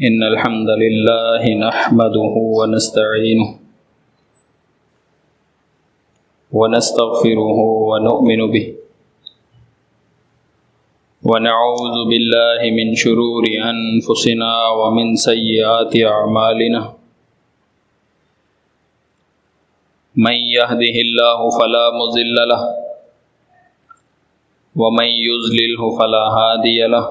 إن الحمد لله نحمده ونستعينه ونستغفره ونؤمن به ونعوذ بالله من شرور أنفسنا ومن سيئات أعمالنا من يهده الله فلا مضل له ومن يضلله فلا هادي له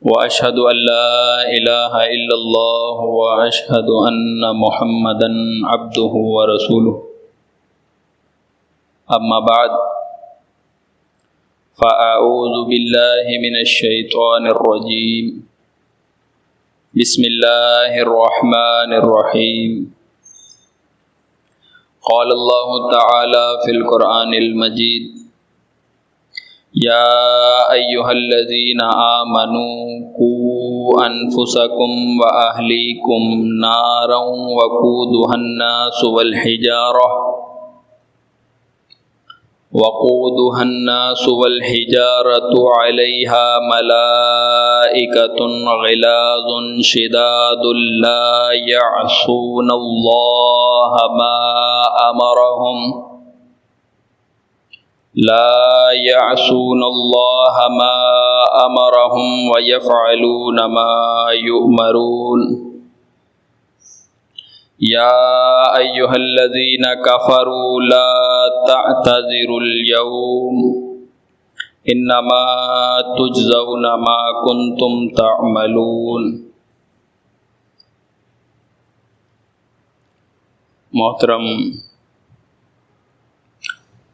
وأشهد أن لا إله إلا الله وأشهد أن محمدا عبده ورسوله أما بعد فأعوذ بالله من الشيطان الرجيم بسم الله الرحمن الرحيم قال الله تعالى في القرآن المجيد يا أيها الذين آمنوا قوا أنفسكم وأهليكم نارا وقودها الناس والحجارة عليها ملائكة غلاظ شداد لا يعصون الله ما أمرهم ويفعلون ما يؤمرون يا أيها الذين كفروا لا تعتذروا اليوم إنما تجزون ما كنتم تعملون۔ محترم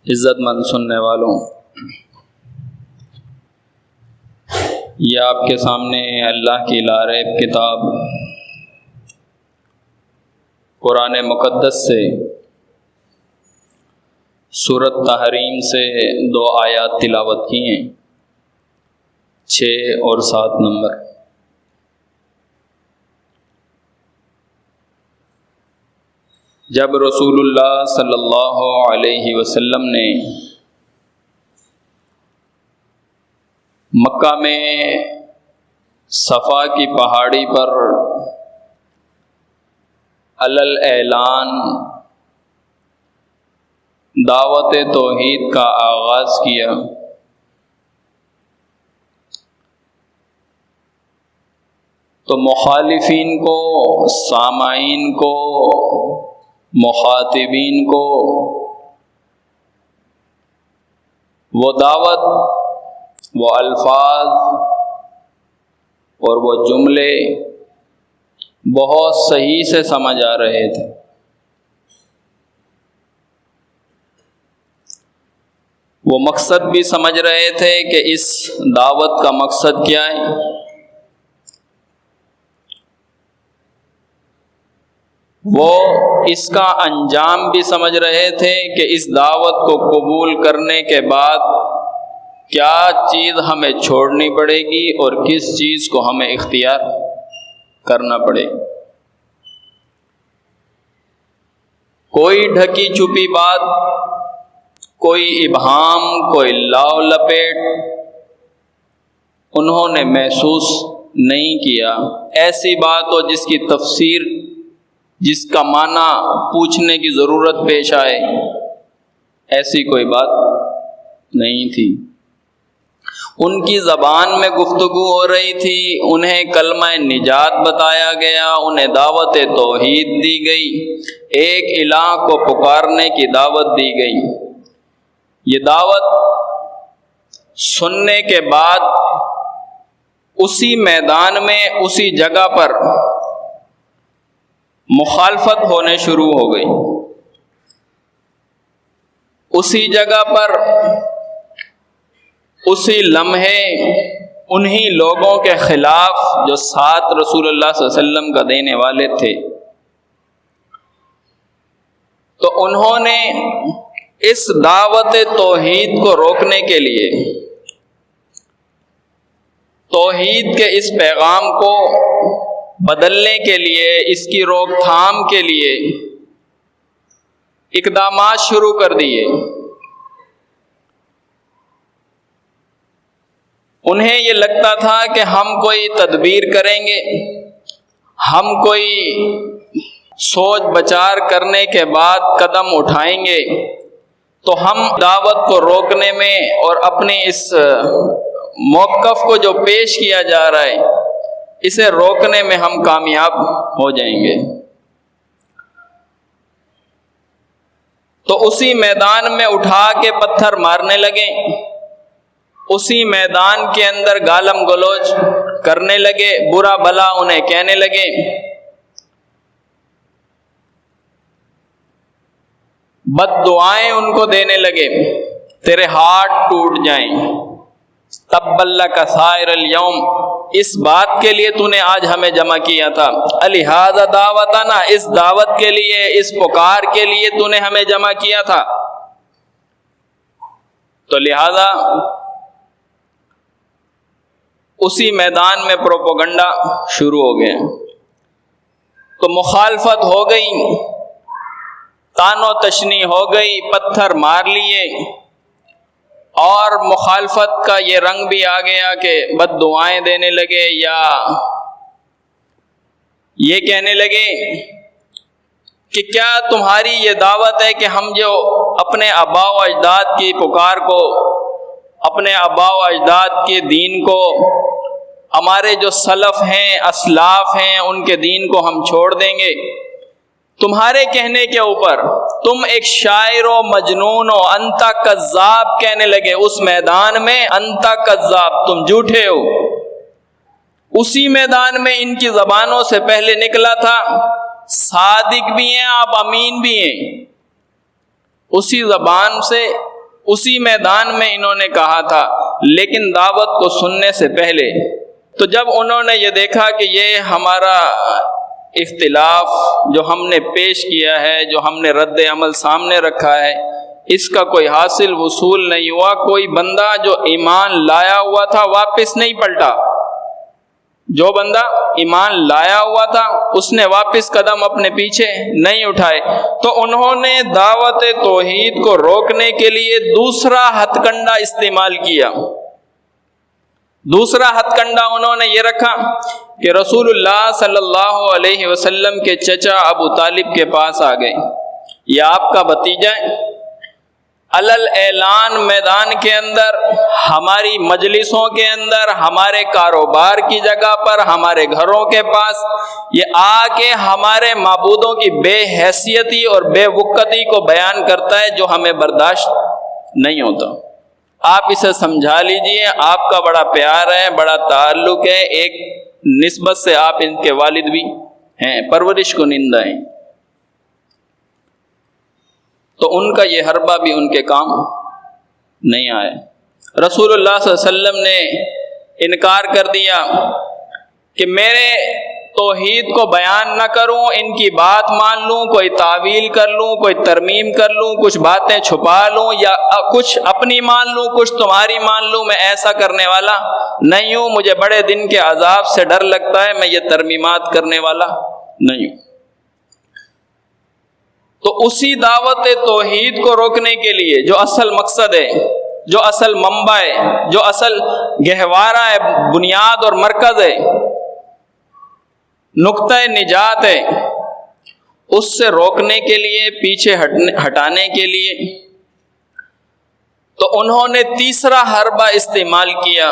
عزت مند سننے والوں، یہ آپ کے سامنے اللہ کی لاریب کتاب قرآن مقدس سے سورۃ تحریم سے 2 آیات تلاوت کی ہیں، 6 اور 7 نمبر۔ جب رسول اللہ صلی اللہ علیہ وسلم نے مکہ میں صفا کی پہاڑی پر علل اعلان دعوت توحید کا آغاز کیا تو مخالفین کو، سامعین کو، مخاطبین کو وہ دعوت، وہ الفاظ اور وہ جملے بہت صحیح سے سمجھ آ رہے تھے۔ وہ مقصد بھی سمجھ رہے تھے کہ اس دعوت کا مقصد کیا ہے، وہ اس کا انجام بھی سمجھ رہے تھے کہ اس دعوت کو قبول کرنے کے بعد کیا چیز ہمیں چھوڑنی پڑے گی اور کس چیز کو ہمیں اختیار کرنا پڑے گی۔ کوئی ڈھکی چھپی بات، کوئی ابہام، کوئی لاو لپیٹ انہوں نے محسوس نہیں کیا۔ ایسی بات ہو جس کی تفسیر، جس کا معنی پوچھنے کی ضرورت پیش آئے، ایسی کوئی بات نہیں تھی۔ ان کی زبان میں گفتگو ہو رہی تھی، انہیں کلمہ نجات بتایا گیا، انہیں دعوت توحید دی گئی، ایک الہ کو پکارنے کی دعوت دی گئی۔ یہ دعوت سننے کے بعد اسی میدان میں، اسی جگہ پر مخالفت ہونے شروع ہو گئی۔ اسی جگہ پر، اسی لمحے انہی لوگوں کے خلاف جو ساتھ رسول اللہ صلی اللہ علیہ وسلم کا دینے والے تھے، تو انہوں نے اس دعوت توحید کو روکنے کے لیے، توحید کے اس پیغام کو بدلنے کے لیے، اس کی روک تھام کے لیے اقدامات شروع کر دیے۔ انہیں یہ لگتا تھا کہ ہم کوئی تدبیر کریں گے، ہم کوئی سوچ بچار کرنے کے بعد قدم اٹھائیں گے تو ہم دعوت کو روکنے میں اور اپنے اس موقف کو جو پیش کیا جا رہا ہے اسے روکنے میں ہم کامیاب ہو جائیں گے۔ تو اسی میدان میں اٹھا کے پتھر مارنے لگے، اسی میدان کے اندر گالم گلوچ کرنے لگے، برا بھلا انہیں کہنے لگے۔ بد دعائیں ان کو دینے لگے، تیرے ہاتھ ٹوٹ جائیں، تب لک سائر الیوم، اس بات کے لیے تو نے آج ہمیں جمع کیا تھا، الہذا دعوتنا، اس دعوت کے لیے، اس پکار کے لیے تو نے ہمیں جمع کیا تھا۔ تو لہذا اسی میدان میں پروپیگنڈا شروع ہو گئے، تو مخالفت ہو گئی، تان و تشنی ہو گئی، پتھر مار لیے، اور مخالفت کا یہ رنگ بھی آ گیا کہ بد دعائیں دینے لگے، یا یہ کہنے لگے کہ کیا تمہاری یہ دعوت ہے کہ ہم جو اپنے آباء و اجداد کی پکار کو، اپنے آباء و اجداد کے دین کو، ہمارے جو سلف ہیں، اسلاف ہیں، ان کے دین کو ہم چھوڑ دیں گے؟ تمہارے کہنے کے اوپر تم ایک شاعر و مجنون و انتا کذاب کہنے لگے اس میدان میں، انتا کذاب، تم جھوٹے ہو۔ اسی میدان میں ان کی زبانوں سے پہلے نکلا تھا صادق بھی ہیں آپ، امین بھی ہیں، اسی زبان سے اسی میدان میں انہوں نے کہا تھا، لیکن دعوت کو سننے سے پہلے۔ تو جب انہوں نے یہ دیکھا کہ یہ ہمارا اختلاف جو ہم نے پیش کیا ہے، جو ہم نے رد عمل سامنے رکھا ہے، اس کا کوئی حاصل وصول نہیں ہوا، کوئی بندہ جو ایمان لایا ہوا تھا واپس نہیں پلٹا، جو بندہ ایمان لایا ہوا تھا اس نے واپس قدم اپنے پیچھے نہیں اٹھائے، تو انہوں نے دعوت توحید کو روکنے کے لیے دوسرا ہتھ کنڈا استعمال کیا۔ دوسرا ہتھ کنڈا انہوں نے یہ رکھا کہ رسول اللہ صلی اللہ علیہ وسلم کے چچا ابو طالب کے پاس آ گئے، یہ آپ کا بھتیجا ہے، علل اعلان میدان کے اندر، ہماری مجلسوں کے اندر، ہمارے کاروبار کی جگہ پر، ہمارے گھروں کے پاس یہ آ کے ہمارے معبودوں کی بے حیثیتی اور بے وقتی کو بیان کرتا ہے، جو ہمیں برداشت نہیں ہوتا۔ آپ اسے سمجھا لیجئے، آپ کا بڑا پیار ہے، بڑا تعلق ہے، ایک نسبت سے آپ ان کے والد بھی ہیں، پرورش کو نندا ہیں، تو ان کا یہ حربہ بھی ان کے کام نہیں آئے۔ رسول اللہ صلی اللہ علیہ وسلم نے انکار کر دیا کہ میرے توحید کو بیان نہ کروں، ان کی بات مان لوں، کوئی تعویل کر لوں، کوئی ترمیم کر لوں، کچھ باتیں چھپا لوں، یا کچھ اپنی مان لوں، کچھ تمہاری مان لوں، میں ایسا کرنے والا نہیں ہوں، مجھے بڑے دن کے عذاب سے ڈر لگتا ہے، میں یہ ترمیمات کرنے والا نہیں ہوں۔ تو اسی دعوت توحید کو روکنے کے لیے جو اصل مقصد ہے، جو اصل منبع ہے، جو اصل گہوارہ ہے، بنیاد اور مرکز ہے، نقطہ نجات ہے، اس سے روکنے کے لیے، پیچھے ہٹانے کے لیے، تو انہوں نے تیسرا حربہ استعمال کیا۔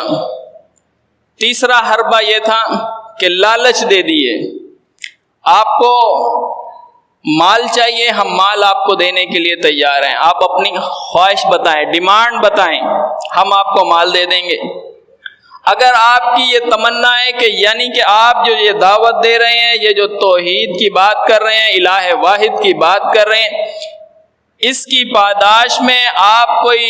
تیسرا حربہ یہ تھا کہ لالچ دے دیے، آپ کو مال چاہیے، ہم مال آپ کو دینے کے لیے تیار ہیں، آپ اپنی خواہش بتائیں، ڈیمانڈ بتائیں، ہم آپ کو مال دے دیں گے۔ اگر آپ کی یہ تمنا ہے کہ یعنی کہ آپ جو یہ دعوت دے رہے ہیں، یہ جو توحید کی بات کر رہے ہیں، الہ واحد کی بات کر رہے ہیں، اس کی پاداش میں آپ کوئی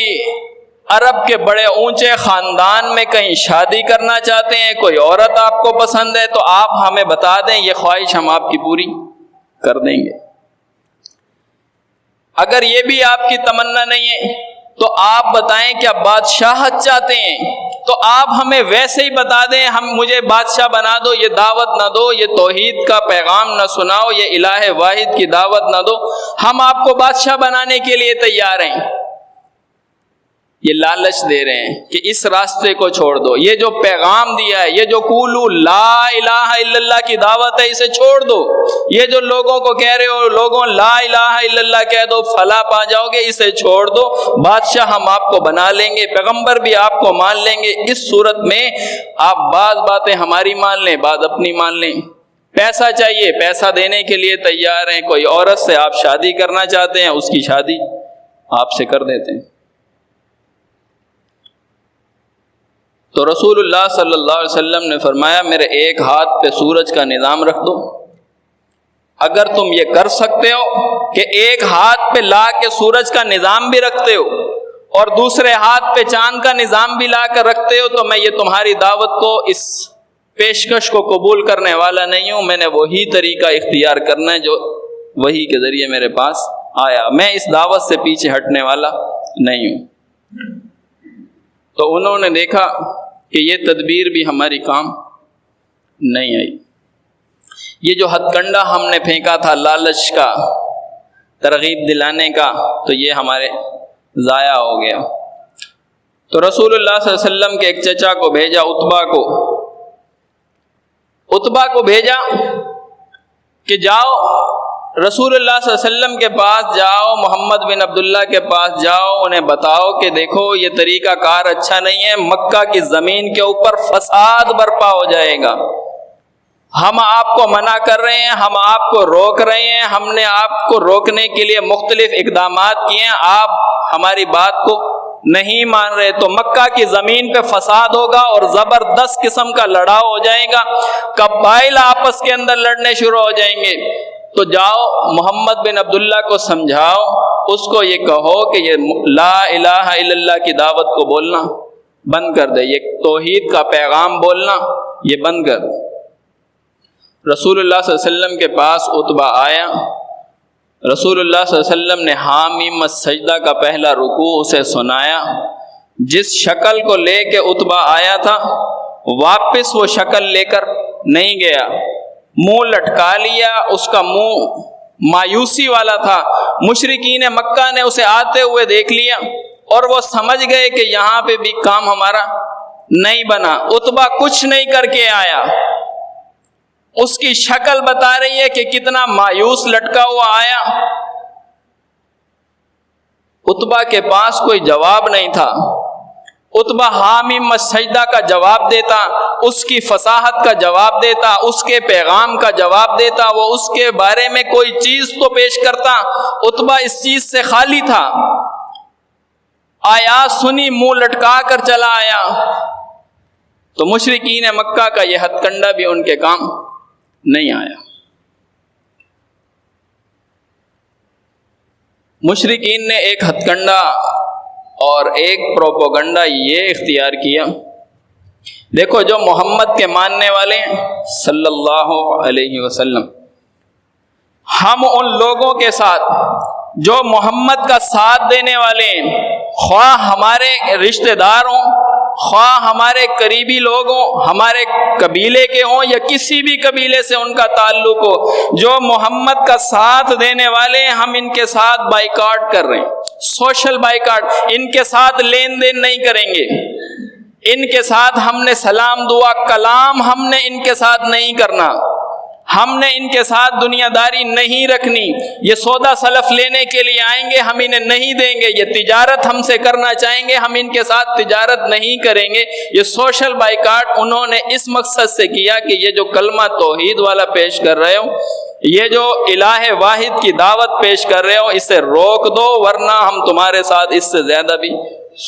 عرب کے بڑے اونچے خاندان میں کہیں شادی کرنا چاہتے ہیں، کوئی عورت آپ کو پسند ہے، تو آپ ہمیں بتا دیں، یہ خواہش ہم آپ کی پوری کر دیں گے۔ اگر یہ بھی آپ کی تمنا نہیں ہے تو آپ بتائیں کیا بادشاہت چاہتے ہیں، تو آپ ہمیں ویسے ہی بتا دیں، مجھے بادشاہ بنا دو، یہ دعوت نہ دو، یہ توحید کا پیغام نہ سناؤ، یہ الہ واحد کی دعوت نہ دو، ہم آپ کو بادشاہ بنانے کے لیے تیار ہیں۔ یہ لالچ دے رہے ہیں کہ اس راستے کو چھوڑ دو، یہ جو پیغام دیا ہے، یہ جو قولو لا الہ الا اللہ کی دعوت ہے، اسے چھوڑ دو۔ یہ جو لوگوں کو کہہ رہے ہو لوگوں لا الہ الا اللہ کہہ دو فلاح پا جاؤ گے، اسے چھوڑ دو، بادشاہ ہم آپ کو بنا لیں گے، پیغمبر بھی آپ کو مان لیں گے۔ اس صورت میں آپ بعض باتیں ہماری مان لیں، بعض اپنی مان لیں۔ پیسہ چاہیے، پیسہ دینے کے لیے تیار ہیں، کوئی عورت سے آپ شادی کرنا چاہتے ہیں، اس کی شادی آپ سے کر دیتے ہیں۔ تو رسول اللہ صلی اللہ علیہ وسلم نے فرمایا میرے ایک ہاتھ پہ سورج کا نظام رکھ دو۔ اگر تم یہ کر سکتے ہو کہ ایک ہاتھ پہ لا کے سورج کا نظام بھی رکھتے ہو اور دوسرے ہاتھ پہ چاند کا نظام بھی لا کر رکھتے ہو، تو میں یہ تمہاری دعوت کو، اس پیشکش کو قبول کرنے والا نہیں ہوں۔ میں نے وہی طریقہ اختیار کرنا ہے جو وحی کے ذریعے میرے پاس آیا، میں اس دعوت سے پیچھے ہٹنے والا نہیں ہوں۔ تو انہوں نے دیکھا کہ یہ تدبیر بھی ہماری کام نہیں آئی، یہ جو ہتھ کنڈا ہم نے پھینکا تھا لالچ کا، ترغیب دلانے کا، تو یہ ہمارے ضائع ہو گیا۔ تو رسول اللہ صلی اللہ علیہ وسلم کے ایک چچا کو بھیجا، عتبہ کو بھیجا کہ جاؤ رسول اللہ صلی اللہ علیہ وسلم کے پاس جاؤ، محمد بن عبداللہ کے پاس جاؤ، انہیں بتاؤ کہ دیکھو یہ طریقہ کار اچھا نہیں ہے، مکہ کی زمین کے اوپر فساد برپا ہو جائے گا، ہم آپ کو منع کر رہے ہیں، ہم آپ کو روک رہے ہیں، ہم نے آپ کو روکنے کے لیے مختلف اقدامات کیے ہیں، آپ ہماری بات کو نہیں مان رہے، تو مکہ کی زمین پہ فساد ہوگا اور زبردست قسم کا لڑاؤ ہو جائے گا، قبائل آپس کے اندر لڑنے شروع ہو جائیں گے۔ تو جاؤ محمد بن عبداللہ کو سمجھاؤ، اس کو یہ کہو کہ یہ لا الہ الا اللہ کی دعوت کو بولنا بند کر دے، یہ توحید کا پیغام بولنا یہ بند کر۔ رسول اللہ صلی اللہ علیہ وسلم کے پاس عتبہ آیا، رسول اللہ صلی اللہ علیہ وسلم نے حامیم السجدہ کا پہلا رکوع اسے سنایا، جس شکل کو لے کے عتبہ آیا تھا واپس وہ شکل لے کر نہیں گیا، منہ لٹکا لیا، اس کا منہ مایوسی والا تھا۔ مشرکین مکہ نے اسے آتے ہوئے دیکھ لیا اور وہ سمجھ گئے کہ یہاں پہ بھی کام ہمارا نہیں بنا، عتبہ کچھ نہیں کر کے آیا، اس کی شکل بتا رہی ہے کہ کتنا مایوس لٹکا ہوا آیا۔ عتبہ کے پاس کوئی جواب نہیں تھا، عتبہ حامیم السجدہ کا جواب دیتا، اس کی فصاحت کا جواب دیتا، اس کے پیغام کا جواب دیتا، وہ اس کے بارے میں کوئی چیز تو پیش کرتا۔ عتبہ اس چیز سے خالی تھا، آیات سنی منہ لٹکا کر چلا آیا۔ تو مشرکین مکہ کا یہ ہتھ کنڈا بھی ان کے کام نہیں آیا۔ مشرکین نے ایک ہتھ کنڈا اور ایک پروپوگنڈا یہ اختیار کیا، دیکھو جو محمد کے ماننے والے صلی اللہ علیہ وسلم، ہم ان لوگوں کے ساتھ جو محمد کا ساتھ دینے والے ہیں، خواہ ہمارے رشتہ دار ہوں، خواہ ہمارے قریبی لوگ ہوں، ہمارے قبیلے کے ہوں یا کسی بھی قبیلے سے ان کا تعلق ہو، جو محمد کا ساتھ دینے والے ہیں، ہم ان کے ساتھ بائیکاٹ کر رہے ہیں، سوشل بائیکاٹ، ان کے ساتھ لین دین نہیں کریں گے، ان کے ساتھ ہم نے سلام دعا کلام ہم نے ان کے ساتھ نہیں کرنا، ہم نے ان کے ساتھ دنیا داری نہیں رکھنی، یہ سودا سلف لینے کے لیے آئیں گے ہم انہیں نہیں دیں گے، یہ تجارت ہم سے کرنا چاہیں گے ہم ان کے ساتھ تجارت نہیں کریں گے۔ یہ سوشل بائیکاٹ انہوں نے اس مقصد سے کیا کہ یہ جو کلمہ توحید والا پیش کر رہے ہو، یہ جو الہ واحد کی دعوت پیش کر رہے ہو، اسے روک دو ورنہ ہم تمہارے ساتھ اس سے زیادہ بھی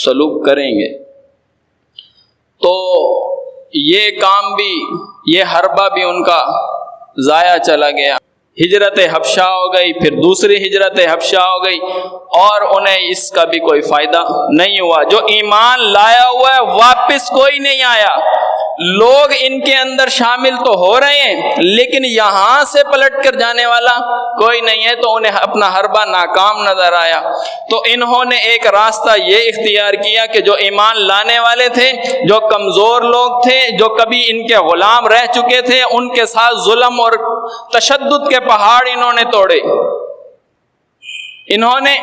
سلوک کریں گے۔ تو یہ کام بھی، یہ حربہ بھی ان کا ضائع چلا گیا۔ ہجرت حبشہ ہو گئی، پھر دوسری ہجرت حبشہ ہو گئی اور انہیں اس کا بھی کوئی فائدہ نہیں ہوا۔ جو ایمان لایا ہوا ہے واپس کوئی نہیں آیا، لوگ ان کے اندر شامل تو ہو رہے ہیں لیکن یہاں سے پلٹ کر جانے والا کوئی نہیں ہے، تو انہیں اپنا حربہ ناکام نظر آیا۔ تو انہوں نے ایک راستہ یہ اختیار کیا کہ جو ایمان لانے والے تھے، جو کمزور لوگ تھے، جو کبھی ان کے غلام رہ چکے تھے، ان کے ساتھ ظلم اور تشدد کے پہاڑ انہوں نے توڑے، انہوں نے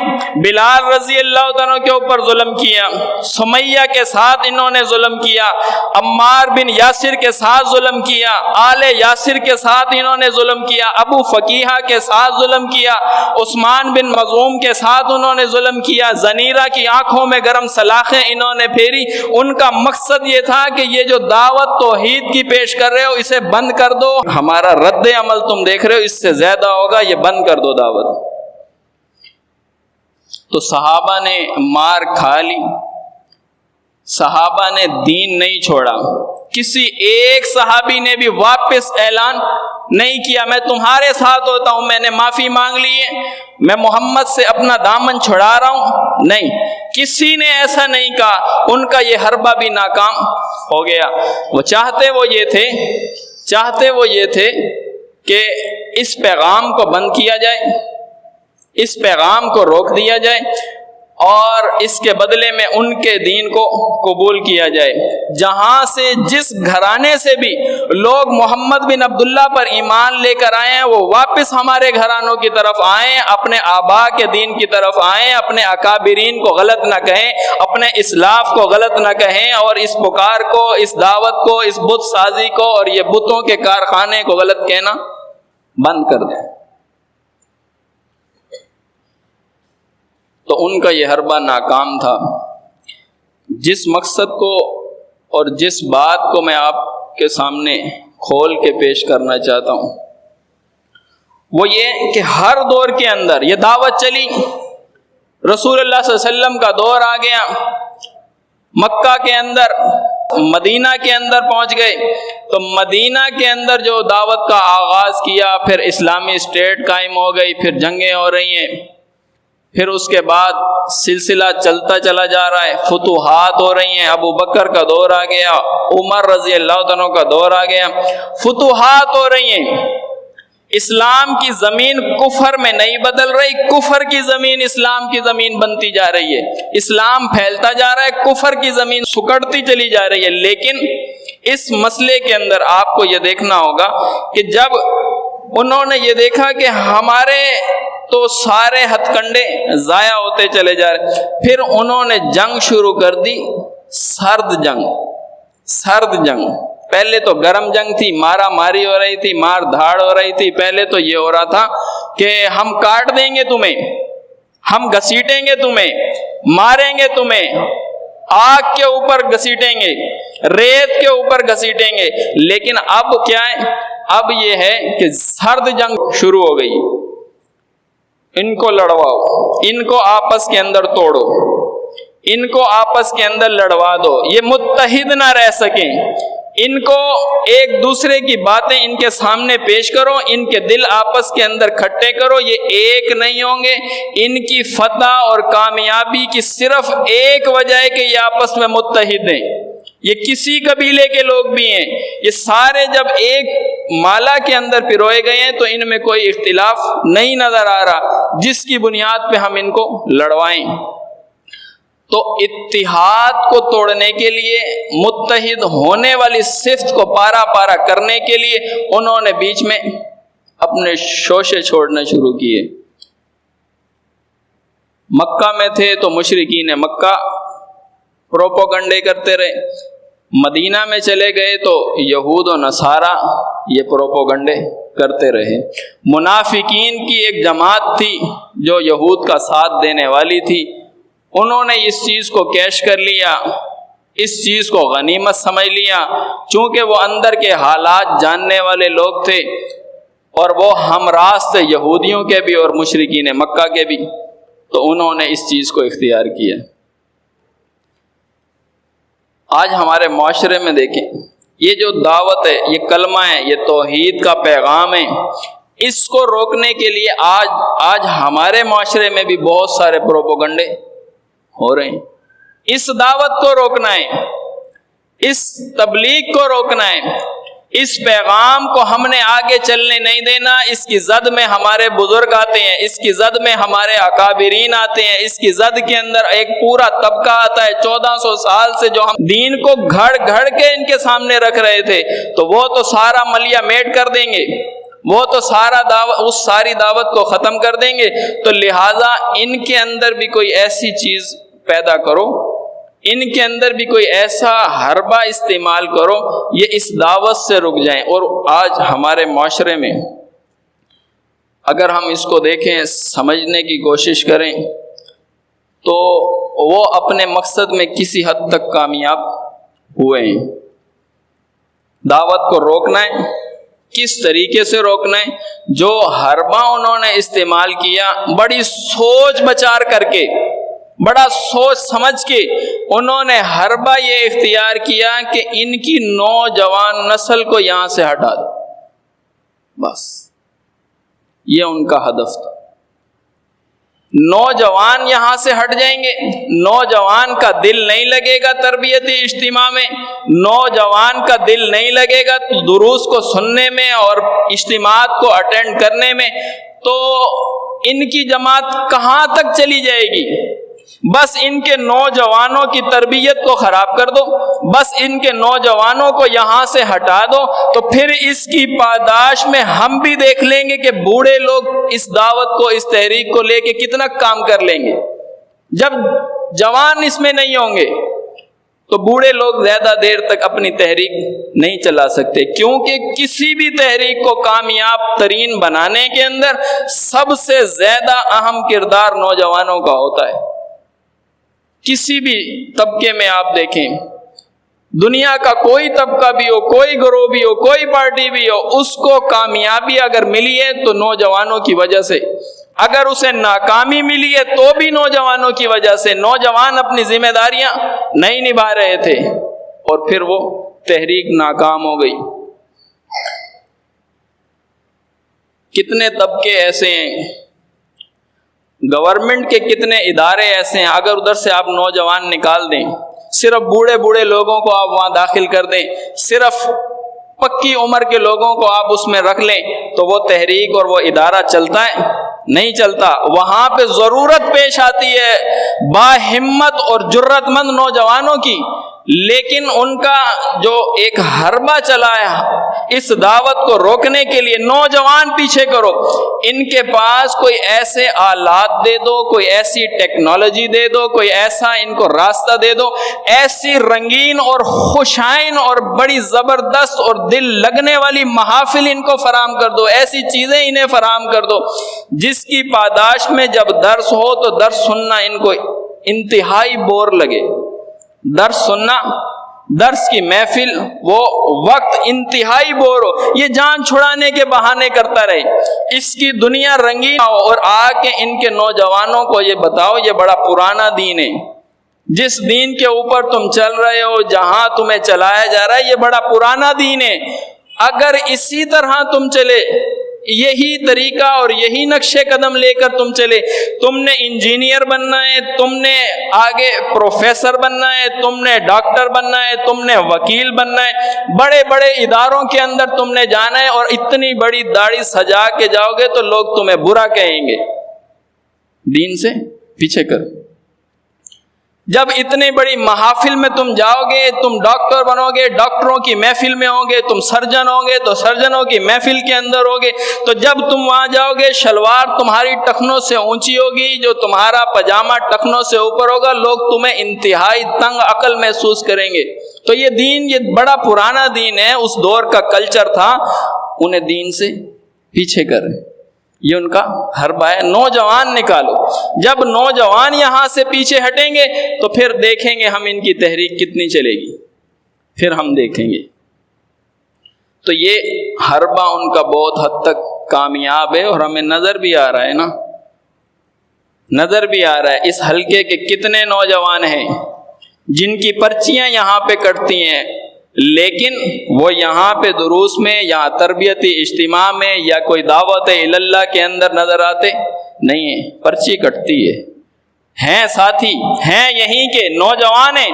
بلال رضی اللہ عنہ کے اوپر ظلم کیا، سمیہ کے ساتھ انہوں نے ظلم کیا، عمار بن یاسر کے ساتھ ظلم کیا، آل یاسر کے ساتھ انہوں نے ظلم کیا، ابو فقیہہ کے ساتھ ظلم کیا، عثمان بن مظعوم کے ساتھ انہوں نے ظلم کیا، زنیرہ کی آنکھوں میں گرم سلاخیں انہوں نے پھیری۔ ان کا مقصد یہ تھا کہ یہ جو دعوت توحید کی پیش کر رہے ہو اسے بند کر دو، ہمارا رد عمل تم دیکھ رہے ہو اس سے زیادہ ہوگا، یہ بند کر دو دعوت۔ تو صحابہ نے مار کھا لی، صحابہ نے دین نہیں چھوڑا، کسی ایک صحابی نے بھی واپس اعلان نہیں کیا میں تمہارے ساتھ ہوتا ہوں، میں نے معافی مانگ لی ہے، میں محمد سے اپنا دامن چھڑا رہا ہوں، نہیں، کسی نے ایسا نہیں کہا۔ ان کا یہ حربہ بھی ناکام ہو گیا۔ وہ چاہتے وہ یہ تھے کہ اس پیغام کو بند کیا جائے، اس پیغام کو روک دیا جائے اور اس کے بدلے میں ان کے دین کو قبول کیا جائے۔ جہاں سے جس گھرانے سے بھی لوگ محمد بن عبداللہ پر ایمان لے کر آئے ہیں وہ واپس ہمارے گھرانوں کی طرف آئیں، اپنے آبا کے دین کی طرف آئیں، اپنے اکابرین کو غلط نہ کہیں، اپنے اسلاف کو غلط نہ کہیں، اور اس پکار کو، اس دعوت کو، اس بت سازی کو اور یہ بتوں کے کارخانے کو غلط کہنا بند کر دیں۔ تو ان کا یہ حربہ ناکام تھا۔ جس مقصد کو اور جس بات کو میں آپ کے سامنے کھول کے پیش کرنا چاہتا ہوں وہ یہ کہ ہر دور کے اندر یہ دعوت چلی، رسول اللہ صلی اللہ علیہ وسلم کا دور آ گیا، مکہ کے اندر، مدینہ کے اندر پہنچ گئے، تو مدینہ کے اندر جو دعوت کا آغاز کیا، پھر اسلامی اسٹیٹ قائم ہو گئی، پھر جنگیں ہو رہی ہیں، پھر اس کے بعد سلسلہ چلتا چلا جا رہا ہے، فتوحات ہو رہی ہیں، ابو بکر کا دور آ گیا، عمر رضی اللہ عنہ کا دور آ گیا، فتوحات ہو رہی ہیں۔ اسلام کی زمین کفر میں نہیں بدل رہی، کفر کی زمین اسلام کی زمین بنتی جا رہی ہے، اسلام پھیلتا جا رہا ہے، کفر کی زمین سکڑتی چلی جا رہی ہے۔ لیکن اس مسئلے کے اندر آپ کو یہ دیکھنا ہوگا کہ جب انہوں نے یہ دیکھا کہ ہمارے تو سارے ہتھ کنڈے ضائع ہوتے چلے جا رہے، پھر انہوں نے جنگ شروع کر دی، سرد جنگ۔ پہلے تو گرم جنگ تھی، مارا ماری ہو رہی تھی، مار دھاڑ ہو رہی تھی۔ پہلے تو یہ ہو رہا تھا کہ ہم کاٹ دیں گے تمہیں، ہم گھسیٹیں گے تمہیں، ماریں گے تمہیں، آگ کے اوپر گھسیٹیں گے، ریت کے اوپر گھسیٹیں گے۔ لیکن اب کیا ہے؟ اب یہ ہے کہ سرد جنگ شروع ہو گئی، ان کو لڑواؤ، ان کو آپس کے اندر توڑو، ان کو آپس کے اندر لڑوا دو، یہ متحد نہ رہ سکیں، ان کو ایک دوسرے کی باتیں ان کے سامنے پیش کرو، ان کے دل آپس کے اندر کھٹے کرو، یہ ایک نہیں ہوں گے۔ ان کی فتح اور کامیابی کی صرف ایک وجہ ہے کہ یہ آپس میں متحد ہیں، یہ کسی قبیلے کے لوگ بھی ہیں، یہ سارے جب ایک مالا کے اندر پروئے گئے ہیں تو ان میں کوئی اختلاف نہیں نظر آ رہا جس کی بنیاد پہ ہم ان کو لڑوائیں۔ تو اتحاد کو توڑنے کے لیے، متحد ہونے والی صفت کو پارا پارا کرنے کے لیے انہوں نے بیچ میں اپنے شوشے چھوڑنے شروع کیے۔ مکہ میں تھے تو مشرکین مکہ پروپوگنڈے کرتے رہے، مدینہ میں چلے گئے تو یہود و نصارہ یہ پروپوگنڈے کرتے رہے۔ منافقین کی ایک جماعت تھی جو یہود کا ساتھ دینے والی تھی، انہوں نے اس چیز کو کیش کر لیا، اس چیز کو غنیمت سمجھ لیا، چونکہ وہ اندر کے حالات جاننے والے لوگ تھے اور وہ ہم راست تھے یہودیوں کے بھی اور مشرکین مکہ کے بھی، تو انہوں نے اس چیز کو اختیار کیا۔ آج ہمارے معاشرے میں دیکھیں، یہ جو دعوت ہے، یہ کلمہ ہے، یہ توحید کا پیغام ہے، اس کو روکنے کے لیے آج ہمارے معاشرے میں بھی بہت سارے پروپوگنڈے ہو رہے ہیں۔ اس دعوت کو روکنا ہے، اس تبلیغ کو روکنا ہے، اس پیغام کو ہم نے آگے چلنے نہیں دینا۔ اس کی زد میں ہمارے بزرگ آتے ہیں، اس کی زد میں ہمارے اکابرین آتے ہیں، اس کی زد کے اندر ایک پورا طبقہ آتا ہے۔ 1400 سال سے جو ہم دین کو گھڑ گھڑ کے ان کے سامنے رکھ رہے تھے، تو وہ تو سارا ملیا میٹ کر دیں گے، وہ تو ساری دعوت کو ختم کر دیں گے. تو لہٰذا ان کے اندر بھی کوئی ایسی چیز پیدا کرو، ان کے اندر بھی کوئی ایسا حربہ استعمال کرو یہ اس دعوت سے رک جائیں. اور آج ہمارے معاشرے میں اگر ہم اس کو دیکھیں، سمجھنے کی کوشش کریں تو وہ اپنے مقصد میں کسی حد تک کامیاب ہوئے ہیں. دعوت کو روکنا ہے، کس طریقے سے روکنا ہے؟ جو حربہ انہوں نے استعمال کیا، بڑی سوچ بچار کر کے، بڑا سوچ سمجھ کے انہوں نے حربہ یہ اختیار کیا کہ ان کی نوجوان نسل کو یہاں سے ہٹا دو. بس یہ ان کا ہدف تھا. نوجوان یہاں سے ہٹ جائیں گے، نوجوان کا دل نہیں لگے گا تربیتی اجتماع میں، نوجوان کا دل نہیں لگے گا دروس کو سننے میں اور اجتماعات کو اٹینڈ کرنے میں، تو ان کی جماعت کہاں تک چلی جائے گی؟ بس ان کے نوجوانوں کی تربیت کو خراب کر دو، بس ان کے نوجوانوں کو یہاں سے ہٹا دو، تو پھر اس کی پاداش میں ہم بھی دیکھ لیں گے کہ بوڑھے لوگ اس دعوت کو، اس تحریک کو لے کے کتنا کام کر لیں گے. جب جوان اس میں نہیں ہوں گے تو بوڑھے لوگ زیادہ دیر تک اپنی تحریک نہیں چلا سکتے، کیونکہ کسی بھی تحریک کو کامیاب ترین بنانے کے اندر سب سے زیادہ اہم کردار نوجوانوں کا ہوتا ہے. کسی بھی طبقے میں آپ دیکھیں، دنیا کا کوئی طبقہ بھی ہو، کوئی گروہ بھی ہو، کوئی پارٹی بھی ہو، اس کو کامیابی اگر ملی ہے تو نوجوانوں کی وجہ سے، اگر اسے ناکامی ملی ہے تو بھی نوجوانوں کی وجہ سے. نوجوان اپنی ذمہ داریاں نہیں نبھا رہے تھے اور پھر وہ تحریک ناکام ہو گئی. کتنے طبقے ایسے ہیں، گورنمنٹ کے کتنے ادارے ایسے ہیں، اگر ادھر سے آپ نوجوان نکال دیں، صرف بوڑھے لوگوں کو آپ وہاں داخل کر دیں، صرف پکی عمر کے لوگوں کو آپ اس میں رکھ لیں، تو وہ تحریک اور وہ ادارہ چلتا ہے؟ نہیں چلتا. وہاں پہ ضرورت پیش آتی ہے باہمت اور جرت مند نوجوانوں کی، لیکن ان کا جو ایک حربہ چلا ہے اس دعوت کو روکنے کے لیے، نوجوان پیچھے کرو، ان کے پاس کوئی ایسے آلات دے دو، کوئی ایسی ٹیکنالوجی دے دو، کوئی ایسا ان کو راستہ دے دو، ایسی رنگین اور خوشائن اور بڑی زبردست اور دل لگنے والی محافل ان کو فراہم کر دو، ایسی چیزیں انہیں فراہم کر دو جس کی پاداش میں جب درس ہو تو درس سننا ان کو انتہائی بور لگے. درس سننا، درس کی محفل، وہ وقت انتہائی بور ہو، یہ جان چھڑانے کے بہانے کرتا رہے، اس کی دنیا رنگین ہو. اور آ کے ان کے نوجوانوں کو یہ بتاؤ یہ بڑا پرانا دین ہے، جس دین کے اوپر تم چل رہے ہو، جہاں تمہیں چلایا جا رہا ہے، یہ بڑا پرانا دین ہے. اگر اسی طرح تم چلے، یہی طریقہ اور یہی نقشے قدم لے کر تم چلے، تم نے انجینئر بننا ہے، تم نے آگے پروفیسر بننا ہے، تم نے ڈاکٹر بننا ہے، تم نے وکیل بننا ہے، بڑے بڑے اداروں کے اندر تم نے جانا ہے، اور اتنی بڑی داڑھی سجا کے جاؤ گے تو لوگ تمہیں برا کہیں گے. دین سے پیچھے کر. جب اتنی بڑی محافل میں تم جاؤ گے، تم ڈاکٹر بنو گے، ڈاکٹروں کی محفل میں ہوں گے، تم سرجن ہوں گے تو سرجنوں کی محفل کے اندر ہوگے، تو جب تم وہاں جاؤ گے شلوار تمہاری ٹخنوں سے اونچی ہوگی، جو تمہارا پاجامہ ٹخنوں سے اوپر ہوگا، لوگ تمہیں انتہائی تنگ عقل محسوس کریں گے. تو یہ دین، یہ بڑا پرانا دین ہے، اس دور کا کلچر تھا، انہیں دین سے پیچھے کر، یہ ان کا حربہ ہے. نوجوان نکالو. جب نوجوان یہاں سے پیچھے ہٹیں گے تو پھر دیکھیں گے ہم ان کی تحریک کتنی چلے گی، پھر ہم دیکھیں گے. تو یہ حربہ ان کا بہت حد تک کامیاب ہے، اور ہمیں نظر بھی آ رہا ہے نا، نظر بھی آ رہا ہے اس حلقے کے کتنے نوجوان ہیں جن کی پرچیاں یہاں پہ کٹتی ہیں، لیکن وہ یہاں پہ دروس میں یا تربیتی اجتماع میں یا کوئی دعوت اللہ کے اندر نظر آتے نہیں ہیں. پرچی کٹتی ہے. ہیں ساتھی، ہیں یہیں کے نوجوان ہیں،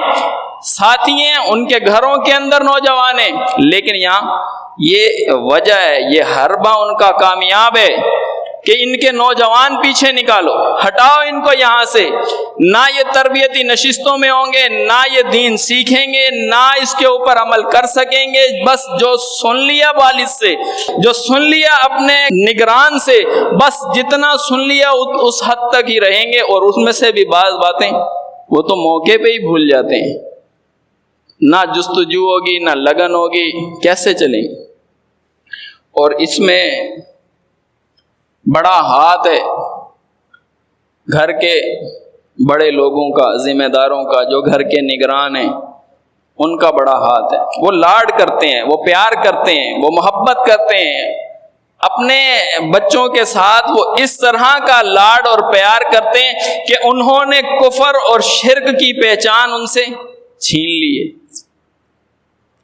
ساتھی ہیں ان کے گھروں کے اندر نوجوان ہیں، لیکن یہاں یہ وجہ ہے، یہ حربہ ان کا کامیاب ہے کہ ان کے نوجوان پیچھے نکالو، ہٹاؤ ان کو یہاں سے، نہ یہ تربیتی نشستوں میں ہوں گے، نہ یہ دین سیکھیں گے، نہ اس کے اوپر عمل کر سکیں گے، بس جو سن لیا والد سے، جو سن لیا اپنے نگران سے، بس جتنا سن لیا اس حد تک ہی رہیں گے، اور اس میں سے بھی بعض باتیں وہ تو موقع پہ ہی بھول جاتے ہیں، نہ جستجو ہوگی نہ لگن ہوگی، کیسے چلیں گے؟ اور اس میں بڑا ہاتھ ہے گھر کے بڑے لوگوں کا، ذمہ داروں کا، جو گھر کے نگران ہیں ان کا بڑا ہاتھ ہے۔ وہ لاڈ کرتے ہیں، وہ پیار کرتے ہیں، وہ محبت کرتے ہیں اپنے بچوں کے ساتھ، وہ اس طرح کا لاڈ اور پیار کرتے ہیں کہ انہوں نے کفر اور شرک کی پہچان ان سے چھین لی ہے۔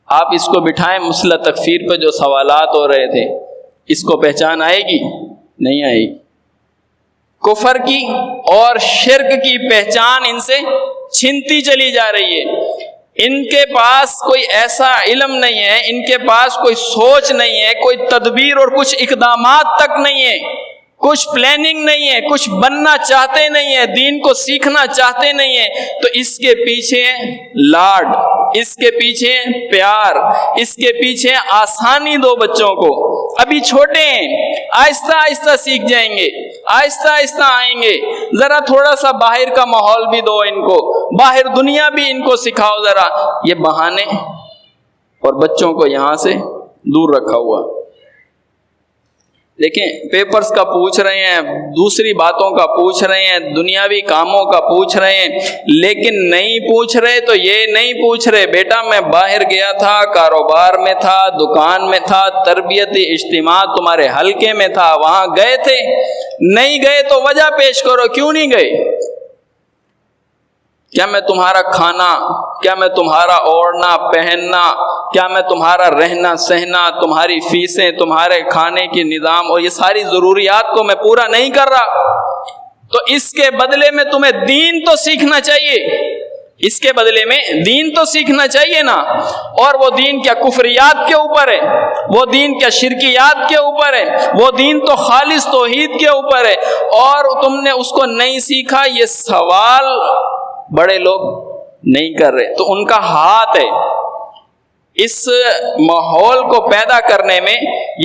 آپ اس کو بٹھائیں مسئلہ تکفیر پہ جو سوالات ہو رہے تھے، اس کو پہچان آئے گی؟ نہیں آئے گی۔ کفر کی اور شرک کی پہچان ان سے چھنتی چلی جا رہی ہے۔ ان کے پاس کوئی ایسا علم نہیں ہے، ان کے پاس کوئی سوچ نہیں ہے، کوئی تدبیر اور کچھ اقدامات تک نہیں ہے، کچھ پلاننگ نہیں ہے، کچھ بننا چاہتے نہیں ہیں، دین کو سیکھنا چاہتے نہیں ہیں، تو اس کے پیچھے لاڈ، اس کے پیچھے پیار، اس کے پیچھے آسانی دو بچوں کو۔ ابھی چھوٹے ہیں، آہستہ آہستہ سیکھ جائیں گے، آہستہ آہستہ آئیں گے، ذرا تھوڑا سا باہر کا ماحول بھی دو ان کو، باہر دنیا بھی ان کو سکھاؤ ذرا۔ یہ بہانے اور بچوں کو یہاں سے دور رکھا ہوا۔ دیکھیں، پیپرز کا پوچھ رہے ہیں، دوسری باتوں کا پوچھ رہے ہیں، دنیاوی کاموں کا پوچھ رہے ہیں، لیکن نہیں پوچھ رہے تو یہ نہیں پوچھ رہے بیٹا میں باہر گیا تھا، کاروبار میں تھا، دکان میں تھا، تربیتی اجتماع تمہارے حلقے میں تھا، وہاں گئے تھے؟ نہیں گئے تو وجہ پیش کرو، کیوں نہیں گئے؟ کیا میں تمہارا کھانا، کیا میں تمہارا اوڑھنا پہننا، کیا میں تمہارا رہنا سہنا، تمہاری فیسیں، تمہارے کھانے کی نظام اور یہ ساری ضروریات کو میں پورا نہیں کر رہا؟ تو اس کے بدلے میں تمہیں دین تو سیکھنا چاہیے، اس کے بدلے میں دین تو سیکھنا چاہیے نا۔ اور وہ دین کیا کفریات کے اوپر ہے، وہ دین کیا شرکیات کے اوپر ہے، وہ دین تو خالص توحید کے اوپر ہے، اور تم نے اس کو نہیں سیکھا۔ یہ سوال بڑے لوگ نہیں کر رہے، تو ان کا ہاتھ ہے اس ماحول کو پیدا کرنے میں۔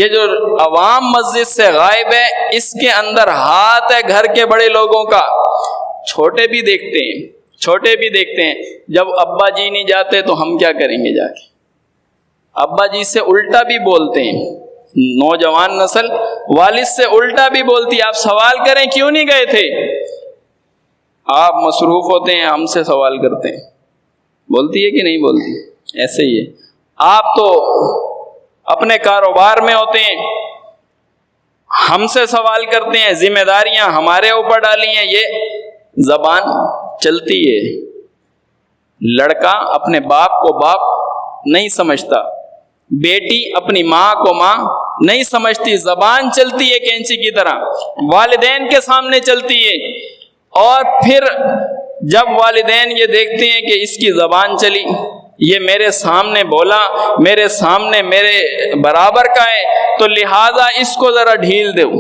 یہ جو عوام مسجد سے غائب ہے، اس کے اندر ہاتھ ہے گھر کے بڑے لوگوں کا۔ چھوٹے بھی دیکھتے ہیں، چھوٹے بھی دیکھتے ہیں، جب ابا جی نہیں جاتے تو ہم کیا کریں گے جا کے؟ ابا جی سے الٹا بھی بولتے ہیں، نوجوان نسل والد سے الٹا بھی بولتی ہے۔ آپ سوال کریں کیوں نہیں گئے تھے؟ آپ مصروف ہوتے ہیں، ہم سے سوال کرتے ہیں، بولتی ہے کہ نہیں بولتی؟ ایسے ہی ہے۔ آپ تو اپنے کاروبار میں ہوتے ہیں، ہم سے سوال کرتے ہیں، ذمہ داریاں ہمارے اوپر ڈالی ہیں۔ یہ زبان چلتی ہے، لڑکا اپنے باپ کو باپ نہیں سمجھتا، بیٹی اپنی ماں کو ماں نہیں سمجھتی، زبان چلتی ہے کینچی کی طرح، والدین کے سامنے چلتی ہے۔ اور پھر جب والدین یہ دیکھتے ہیں کہ اس کی زبان چلی، یہ میرے سامنے بولا، میرے سامنے میرے برابر کا ہے، تو لہذا اس کو ذرا ڈھیل دو،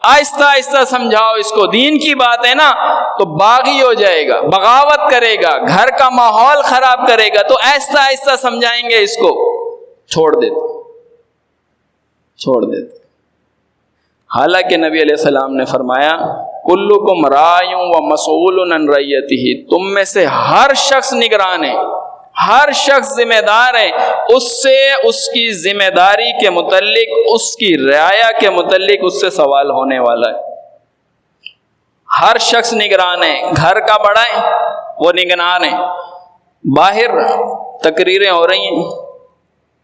آہستہ آہستہ سمجھاؤ اس کو، دین کی بات ہے نا، تو باغی ہو جائے گا، بغاوت کرے گا، گھر کا ماحول خراب کرے گا، تو آہستہ آہستہ سمجھائیں گے اس کو، چھوڑ دیتے۔ حالانکہ نبی علیہ السلام نے فرمایا کلکم راع و مسئول عن رعیتہ، تم میں سے ہر شخص نگران ہے، ہر شخص ذمہ دار ہے، اس سے اس کی ذمہ داری کے متعلق، اس کی رعایا کے متعلق اس سے سوال ہونے والا ہے۔ ہر شخص نگران ہے، گھر کا بڑا ہے وہ نگران ہے۔ باہر تقریریں ہو رہی ہیں،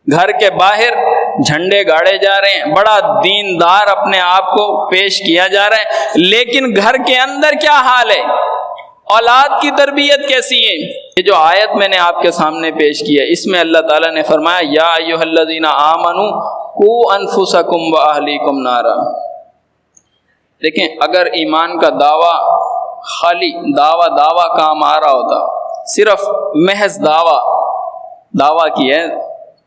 گھر کے باہر جھنڈے گاڑے جا رہے ہیں، بڑا دیندار اپنے آپ کو پیش کیا جا رہا ہے، لیکن گھر کے اندر کیا حال ہے؟ اولاد کی تربیت کیسی ہے؟ یہ جو آیت میں نے آپ کے سامنے پیش کی ہے، اس میں اللہ تعالیٰ نے فرمایا یا ایھا الذین آمنوا قوا انفسکم واہلیکم نارا۔ دیکھیں، اگر ایمان کا دعویٰ خالی دعویٰ کام آ رہا ہوتا، صرف محض دعویٰ کی ہے،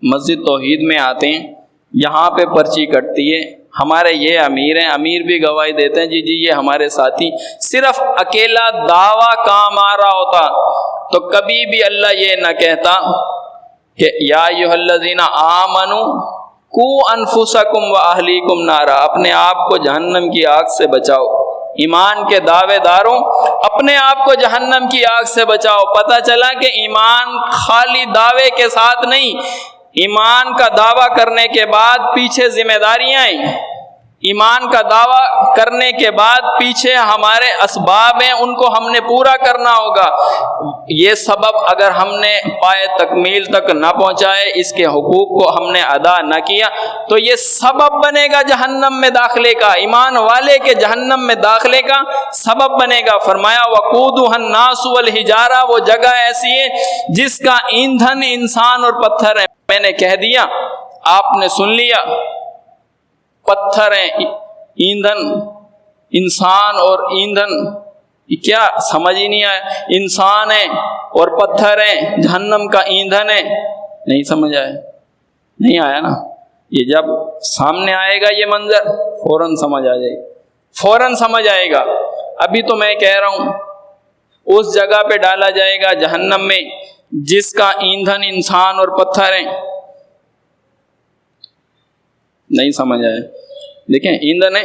مسجد توحید میں آتے ہیں، یہاں پہ پرچی کٹتی ہے، ہمارے یہ امیر ہیں، امیر بھی گواہی دیتے ہیں جی یہ ہمارے ساتھی، صرف اکیلا دعویٰ کام آ رہا ہوتا تو کبھی بھی اللہ یہ نہ کہتا کہ یا ایھا الذین آمنوا قوا انفسکم واہلیکم نارا، اپنے آپ کو جہنم کی آگ سے بچاؤ۔ ایمان کے دعوے داروں اپنے آپ کو جہنم کی آگ سے بچاؤ۔ پتہ چلا کہ ایمان خالی دعوے کے ساتھ نہیں، ایمان کا دعویٰ کرنے کے بعد پیچھے ذمہ داریاں ہیں، ایمان کا دعویٰ کرنے کے بعد پیچھے ہمارے اسباب ہیں، ان کو ہم نے پورا کرنا ہوگا۔ یہ سبب اگر ہم نے پائے تکمیل تک نہ پہنچائے، اس کے حقوق کو ہم نے ادا نہ کیا تو یہ سبب بنے گا جہنم میں داخلے کا، ایمان والے کے جہنم میں داخلے کا سبب بنے گا۔ فرمایا وقودھا الناس والحجارہ، وہ جگہ ایسی ہے جس کا ایندھن انسان اور پتھر ہے۔ میں نے کہہ دیا، آپ نے سن لیا، پتھر ہیں، ایندھن، انسان اور ایندھن، یہ کیا سمجھ ہی نہیں آیا؟ انسان ہے اور پتھر ہیں، جہنم کا ایندھن ہے، نہیں سمجھ آیا؟ نہیں آیا نا؟ یہ جب سامنے آئے گا یہ منظر فوراً سمجھ آ جائے گا، فوراً سمجھ آئے گا۔ ابھی تو میں کہہ رہا ہوں اس جگہ پہ ڈالا جائے گا جہنم میں جس کا ایندھن انسان اور پتھر ہیں، نہیں سمجھ آیا؟ دیکھیں ایندھن ہے،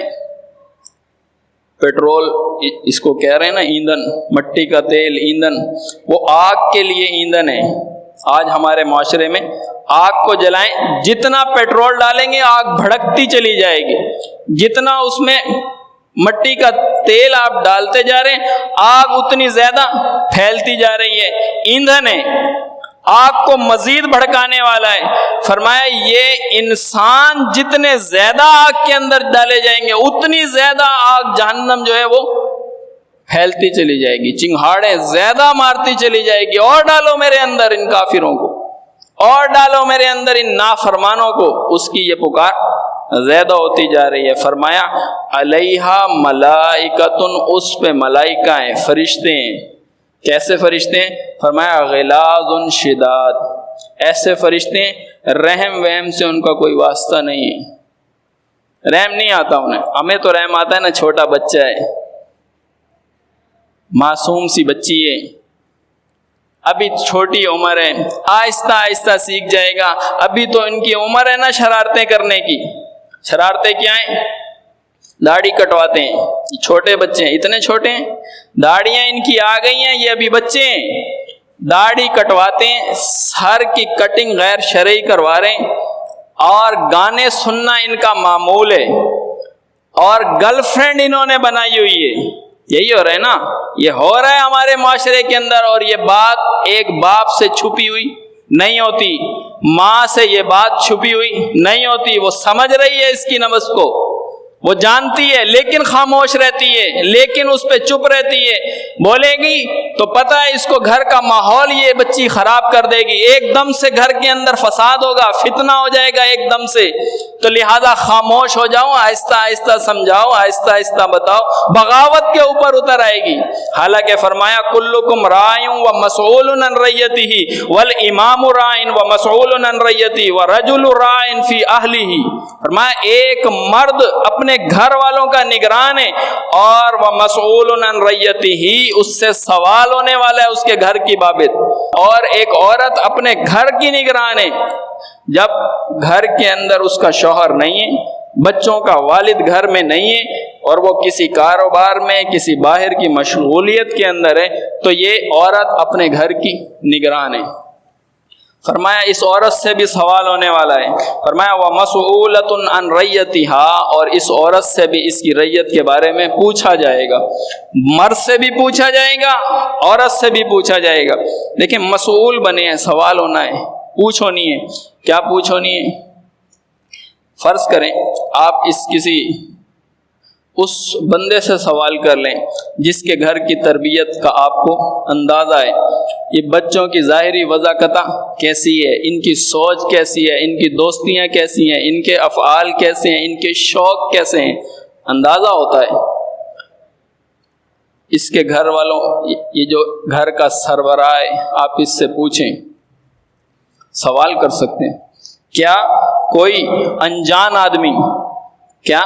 پیٹرول اس کو کہہ رہے ہیں نا ایندھن، مٹی کا تیل ایندھن، وہ آگ کے لیے ایندھن ہے۔ آج ہمارے معاشرے میں آگ کو جلائیں، جتنا پیٹرول ڈالیں گے آگ بھڑکتی چلی جائے گی، جتنا اس میں مٹی کا تیل آپ ڈالتے جا رہے ہیں آگ اتنی زیادہ پھیلتی جا رہی ہے۔ ایندھن ہے، آگ کو مزید بھڑکانے والا ہے۔ فرمایا یہ انسان جتنے زیادہ آگ کے اندر ڈالے جائیں گے اتنی زیادہ آگ جہنم جو ہے وہ پھیلتی چلی جائے گی، چنگھاڑیں زیادہ مارتی چلی جائے گی۔ اور ڈالو میرے اندر ان کافروں کو، اور ڈالو میرے اندر ان نافرمانوں کو، اس کی یہ پکار زیادہ ہوتی جا رہی ہے۔ فرمایا علیہا ملائکۃ، اس پہ ملائکہ ہیں، فرشتے ہیں۔ کیسے فرشتے ہیں؟ فرمایا غلاظ شداد، ایسے فرشتے ہیں رحم وحم سے ان کا کوئی واسطہ نہیں ہے، رحم نہیں آتا انہیں۔ ہمیں تو رحم آتا ہے نا، چھوٹا بچہ ہے، معصوم سی بچی ہے، ابھی چھوٹی عمر ہے، آہستہ آہستہ سیکھ جائے گا، ابھی تو ان کی عمر ہے نا شرارتیں کرنے کی۔ شرارتیں کیا ہیں؟ داڑھی کٹواتے ہیں، یہ چھوٹے بچے ہیں، اتنے چھوٹے ہیں، داڑیاں ان کی آ گئی ہیں، یہ ابھی بچے ہیں، داڑھی کٹواتے ہیں، سر کی کٹنگ غیر شرعی کروا رہے ہیں، اور گانے سننا ان کا معمول ہے، اور گرل فرینڈ انہوں نے بنائی ہوئی ہے۔ یہی ہو رہا ہے نا، یہ ہو رہا ہے ہمارے معاشرے کے اندر، اور یہ بات ایک باپ سے چھپی ہوئی نہیں ہوتی، ماں سے یہ بات چھپی ہوئی نہیں ہوتی، وہ سمجھ رہی ہے اس کی نبض کو، وہ جانتی ہے لیکن خاموش رہتی ہے، لیکن اس پہ چپ رہتی ہے۔ بولے گی تو پتہ ہے اس کو گھر کا ماحول یہ بچی خراب کر دے گی، ایک دم سے گھر کے اندر فساد ہوگا، فتنہ ہو جائے گا ایک دم سے، تو لہذا خاموش ہو جاؤ، آہستہ آہستہ سمجھاؤ، آہستہ آہستہ بتاؤ، بغاوت کے اوپر اتر آئے گی۔ حالانکہ فرمایا کلکم راع ومسئول عن رعیتہ والامام راع ومسئول عن رعیتہ ورجل راع فی اہلہ۔ فرمایا ایک مرد اپنے گھر والوں کا نگران ہے، اور ومسئول عن رعیتہ، اس سے سوال ہونے والا ہے اس کے گھر کی بابت۔ اور ایک عورت اپنے گھر کی نگران ہے، جب گھر کے اندر اس کا شوہر نہیں ہے، بچوں کا والد گھر میں نہیں ہے، اور وہ کسی کاروبار میں کسی باہر کی مشغولیت کے اندر ہے، تو یہ عورت اپنے گھر کی نگران ہے۔ فرمایا اس عورت سے بھی سوال ہونے والا ہے۔ فرمایا وَمَسْئُولَةٌ عَنْ رَعِّيَتِهَا، اور اس عورت سے بھی اس کی رعیت کے بارے میں پوچھا جائے گا، مرد سے بھی پوچھا جائے گا، عورت سے بھی پوچھا جائے گا۔ دیکھیں مسئول بنے ہیں، سوال ہونا ہے، پوچھ ہونی ہے۔ کیا پوچھ ہونی ہے؟ فرض کریں آپ اس بندے سے سوال کر لیں جس کے گھر کی تربیت کا آپ کو اندازہ ہے، یہ بچوں کی ظاہری وضاحت کیسی ہے، ان کی سوچ کیسی ہے، ان کی دوستیاں کیسی ہیں، ان کے افعال کیسے ہیں، ان کے شوق کیسے ہیں، اندازہ ہوتا ہے۔ اس کے گھر والوں، یہ جو گھر کا سربراہ ہے، آپ اس سے پوچھیں، سوال کر سکتے ہیں۔ کیا کوئی انجان آدمی کیا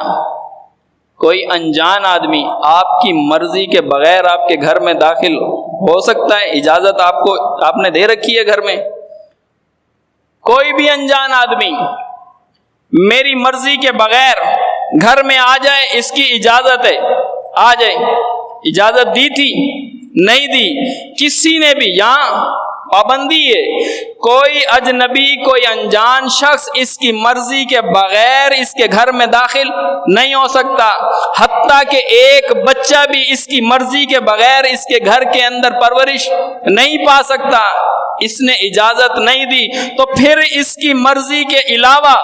کوئی انجان آدمی آپ کی مرضی کے بغیر آپ کے گھر میں داخل ہو سکتا ہے؟ اجازت آپ نے دے رکھی ہے گھر میں؟ کوئی بھی انجان آدمی میری مرضی کے بغیر گھر میں آ جائے، اس کی اجازت ہے، آ جائے۔ اجازت دی تھی؟ نہیں دی کسی نے بھی۔ یہاں پابندی ہے، کوئی اجنبی، کوئی انجان شخص اس کی مرضی کے بغیر اس کے گھر میں داخل نہیں ہو سکتا، حتیٰ کہ ایک بچہ بھی اس کی مرضی کے بغیر اس کے گھر کے اندر پرورش نہیں پا سکتا۔ اس نے اجازت نہیں دی تو پھر اس کی مرضی کے علاوہ،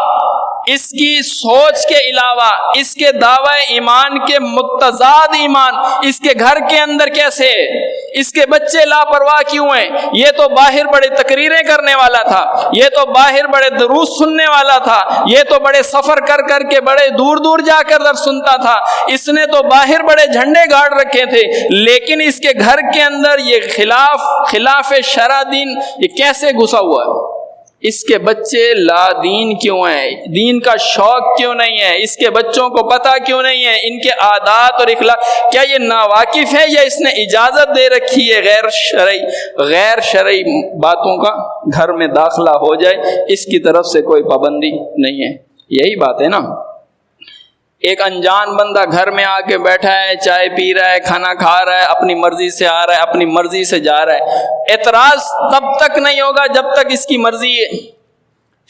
اس کی سوچ کے علاوہ، اس کے دعوی ایمان کے متضاد ایمان اس کے گھر کے اندر کیسے ہے؟ اس کے بچے لاپرواہ کیوں ہیں؟ یہ تو باہر بڑے تقریریں کرنے والا تھا، یہ تو باہر بڑے دروس سننے والا تھا، یہ تو بڑے سفر کر کر کے بڑے دور دور جا کر درس سنتا تھا، اس نے تو باہر بڑے جھنڈے گاڑ رکھے تھے، لیکن اس کے گھر کے اندر یہ خلاف شرع دین یہ کیسے گھسا ہوا ہے؟ اس کے بچے لا دین کیوں ہیں؟ دین کا شوق کیوں نہیں ہے؟ اس کے بچوں کو پتہ کیوں نہیں ہے ان کے عادات اور اخلاق؟ کیا یہ ناواقف ہے یا اس نے اجازت دے رکھی ہے غیر شرعی باتوں کا گھر میں داخلہ ہو جائے؟ اس کی طرف سے کوئی پابندی نہیں ہے۔ یہی بات ہے نا، ایک انجان بندہ گھر میں آ کے بیٹھا ہے، چائے پی رہا ہے، کھانا کھا رہا ہے، اپنی مرضی سے آ رہا ہے، اپنی مرضی سے جا رہا ہے، اعتراض تب تک نہیں ہوگا جب تک اس کی مرضی ہے،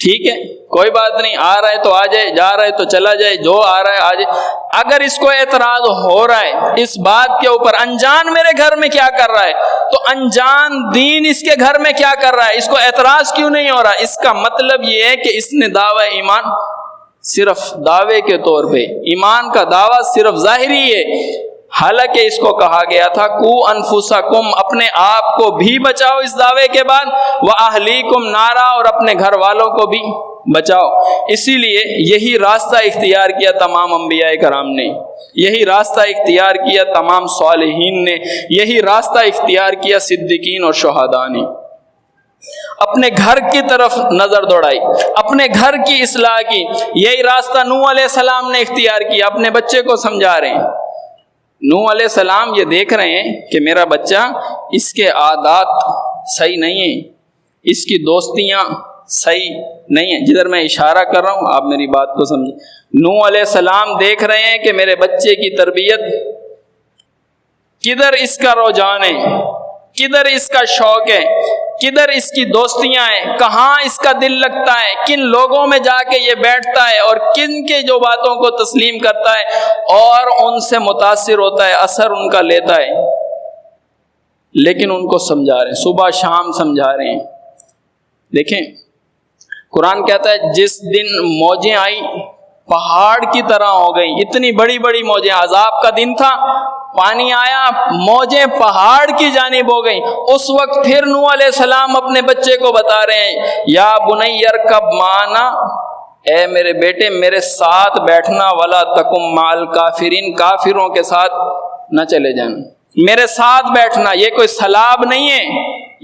ٹھیک ہے، کوئی بات نہیں، آ رہا ہے تو آ جائے، جا رہا ہے تو چلا جائے، جو آ رہا ہے آ جائے۔ اگر اس کو اعتراض ہو رہا ہے اس بات کے اوپر، انجان میرے گھر میں کیا کر رہا ہے، تو انجان دین اس کے گھر میں کیا کر رہا ہے، اس کو اعتراض کیوں نہیں ہو رہا؟ اس کا مطلب یہ ہے کہ اس نے دعوی ایمان صرف دعوے کے طور پہ، ایمان کا دعویٰ صرف ظاہری ہے، حالانکہ اس کو کہا گیا تھا کو انفسکم، اپنے آپ کو بھی بچاؤ اس دعوے کے بعد، واہلیکم نارا، اور اپنے گھر والوں کو بھی بچاؤ۔ اسی لیے یہی راستہ اختیار کیا تمام انبیاء کرام نے، یہی راستہ اختیار کیا تمام صالحین نے، یہی راستہ اختیار کیا صدیقین اور شہداء نے۔ اپنے گھر کی طرف نظر دوڑائی، اپنے گھر کی اصلاح کی، یہی راستہ نوح علیہ السلام نے اختیار کیا، اپنے بچے کو سمجھا رہے ہیں۔ نوح علیہ السلام یہ دیکھ رہے ہیں کہ میرا بچہ، اس کے عادات صحیح نہیں ہیں، اس کی دوستیاں صحیح نہیں ہیں، جدھر میں اشارہ کر رہا ہوں آپ میری بات کو سمجھیں۔ نوح علیہ السلام دیکھ رہے ہیں کہ میرے بچے کی تربیت، کدھر اس کا رجحان ہے، کدھر اس کا شوق ہے، کدھر اس کی دوستیاں ہیں، کہاں اس کا دل لگتا ہے، کن لوگوں میں جا کے یہ بیٹھتا ہے اور کن کے جو باتوں کو تسلیم کرتا ہے اور ان سے متاثر ہوتا ہے، اثر ان کا لیتا ہے۔ لیکن ان کو سمجھا رہے ہیں، صبح شام سمجھا رہے ہیں۔ دیکھیں قرآن کہتا ہے جس دن موجیں آئی پہاڑ کی طرح ہو گئی، اتنی بڑی بڑی موجیں، عذاب کا دن تھا، پانی آیا، موجیں پہاڑ کی جانب ہو گئیں۔ اس وقت پھر نوح علیہ السلام اپنے بچے کو بتا رہے ہیں، یا بنی ارکب معنا، اے میرے بیٹے میرے ساتھ بیٹھنا، ولا تکم مع الکافرین، کافروں کے ساتھ نہ چلے جانا، میرے ساتھ بیٹھنا۔ یہ کوئی سیلاب نہیں ہے،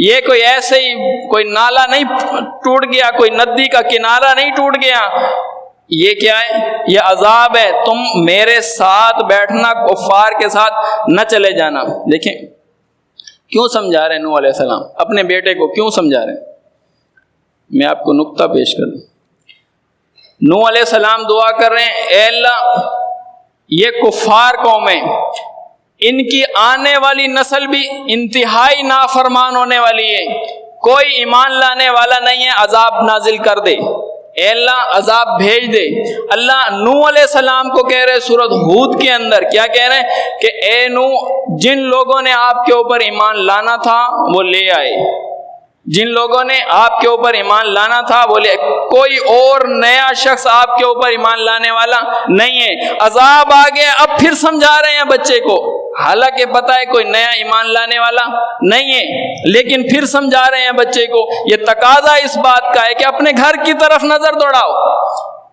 یہ کوئی ایسے ہی کوئی نالا نہیں ٹوٹ گیا، کوئی ندی کا کنارہ نہیں ٹوٹ گیا، یہ کیا ہے، یہ عذاب ہے، تم میرے ساتھ بیٹھنا، کفار کے ساتھ نہ چلے جانا۔ دیکھیں کیوں سمجھا رہے ہیں نوح علیہ السلام اپنے بیٹے کو، کیوں سمجھا رہے ہیں؟ میں آپ کو نقطہ پیش کر دوں۔ نوح علیہ السلام دعا کر رہے ہیں، اے اللہ یہ کفار قومیں، ان کی آنے والی نسل بھی انتہائی نافرمان ہونے والی ہے، کوئی ایمان لانے والا نہیں ہے، عذاب نازل کر دے، اے اللہ عذاب بھیج دے۔ اللہ نوح علیہ السلام کو کہہ رہے سورۃ ہود کے اندر، کیا کہہ رہے ہیں کہ اے نوح، جن لوگوں نے آپ کے اوپر ایمان لانا تھا وہ لے آئے، جن لوگوں نے آپ کے اوپر ایمان لانا تھا وہ لے، کوئی اور نیا شخص آپ کے اوپر ایمان لانے والا نہیں ہے۔ عذاب آ گیا، اب پھر سمجھا رہے ہیں بچے کو، حالانکہ پتہ ہے کوئی نیا ایمان لانے والا نہیں ہے، لیکن پھر سمجھا رہے ہیں بچے کو۔ یہ تقاضا اس بات کا ہے کہ اپنے گھر کی طرف نظر دوڑاؤ،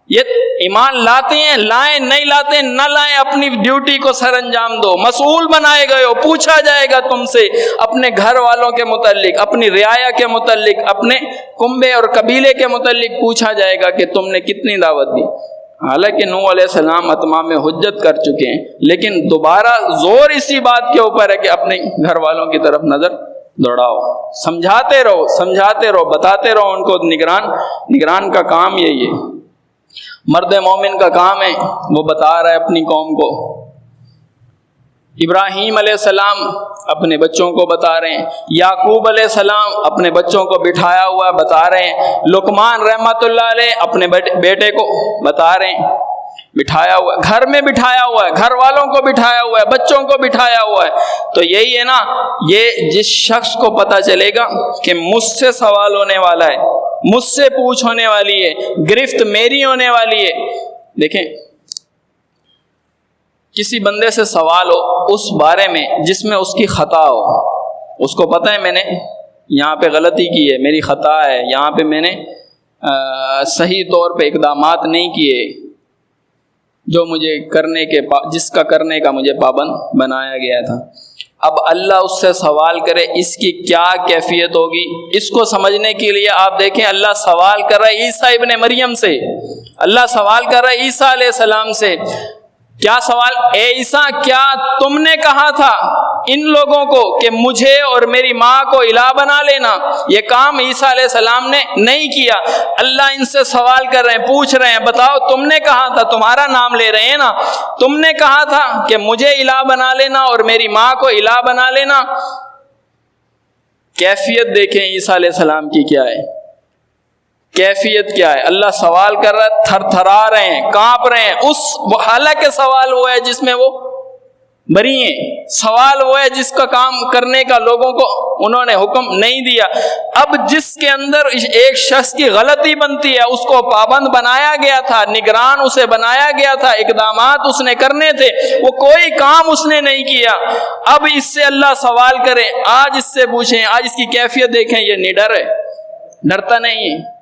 یہ ایمان لاتے ہیں لائیں، نہیں لاتے نہ لائیں، اپنی ڈیوٹی کو سر انجام دو، مسئول بنائے گئے ہو، پوچھا جائے گا تم سے اپنے گھر والوں کے متعلق، اپنی رعایا کے متعلق، اپنے کنبے اور قبیلے کے متعلق پوچھا جائے گا کہ تم نے کتنی دعوت دی۔ حالانکہ نوح علیہ السلام اتمام حجت کر چکے ہیں، لیکن دوبارہ زور اسی بات کے اوپر ہے کہ اپنے گھر والوں کی طرف نظر دوڑاؤ، سمجھاتے رہو، بتاتے رہو ان کو۔ نگران کا کام یہی ہے، مرد مومن کا کام ہے، وہ بتا رہا ہے اپنی قوم کو۔ ابراہیم علیہ السلام اپنے بچوں کو بتا رہے ہیں، یعقوب علیہ السلام اپنے بچوں کو بٹھایا ہوا بتا رہے ہیں، لقمان رحمۃ اللہ علیہ اپنے بیٹے کو بتا رہے ہیں، بٹھایا ہوا ہے، گھر میں بٹھایا ہوا ہے، گھر والوں کو بٹھایا ہوا ہے، بچوں کو بٹھایا ہوا ہے۔ تو یہی ہے نا، یہ جس شخص کو پتہ چلے گا کہ مجھ سے سوال ہونے والا ہے، مجھ سے پوچھ ہونے والی ہے، گرفت میری ہونے والی ہے۔ دیکھیں، کسی بندے سے سوال ہو اس بارے میں جس میں اس کی خطا ہو، اس کو پتہ ہے میں نے یہاں پہ غلطی کی ہے، میری خطا ہے، یہاں پہ میں نے صحیح طور پہ اقدامات نہیں کیے جو مجھے جس کا کرنے کا مجھے پابند بنایا گیا تھا۔ اب اللہ اس سے سوال کرے، اس کی کیا کیفیت ہوگی، اس کو سمجھنے کے لیے آپ دیکھیں، اللہ سوال کر رہا ہے عیسیٰ ابن مریم سے، اللہ سوال کر رہا ہے عیسیٰ علیہ السلام سے۔ کیا سوال؟ اے عیسیٰ، کیا تم نے کہا تھا ان لوگوں کو کہ مجھے اور میری ماں کو الہ بنا لینا؟ یہ کام عیسیٰ علیہ السلام نے نہیں کیا۔ اللہ ان سے سوال کر رہے ہیں، پوچھ رہے ہیں، بتاؤ تم نے کہا تھا، تمہارا نام لے رہے ہیں نا، تم نے کہا تھا کہ مجھے الہ بنا لینا اور میری ماں کو الہ بنا لینا۔ کیفیت دیکھیں عیسیٰ علیہ السلام کی کیا ہے، کیفیت کیا ہے۔ اللہ سوال کر رہا ہے، تھر تھرا رہے ہیں، کانپ رہے ہیں۔ حالانکہ سوال وہ ہے جس میں وہ بری ہیں، سوال وہ ہے جس کا کام کرنے کا لوگوں کو انہوں نے حکم نہیں دیا۔ اب جس کے اندر ایک شخص کی غلطی بنتی ہے، اس کو پابند بنایا گیا تھا، نگران اسے بنایا گیا تھا، اقدامات اس نے کرنے تھے، وہ کوئی کام اس نے نہیں کیا۔ اب اس سے اللہ سوال کرے، آج اس سے پوچھیں، آج اس کی کیفیت دیکھیں، یہ نڈر ہے، ڈرتا نہیں ہے۔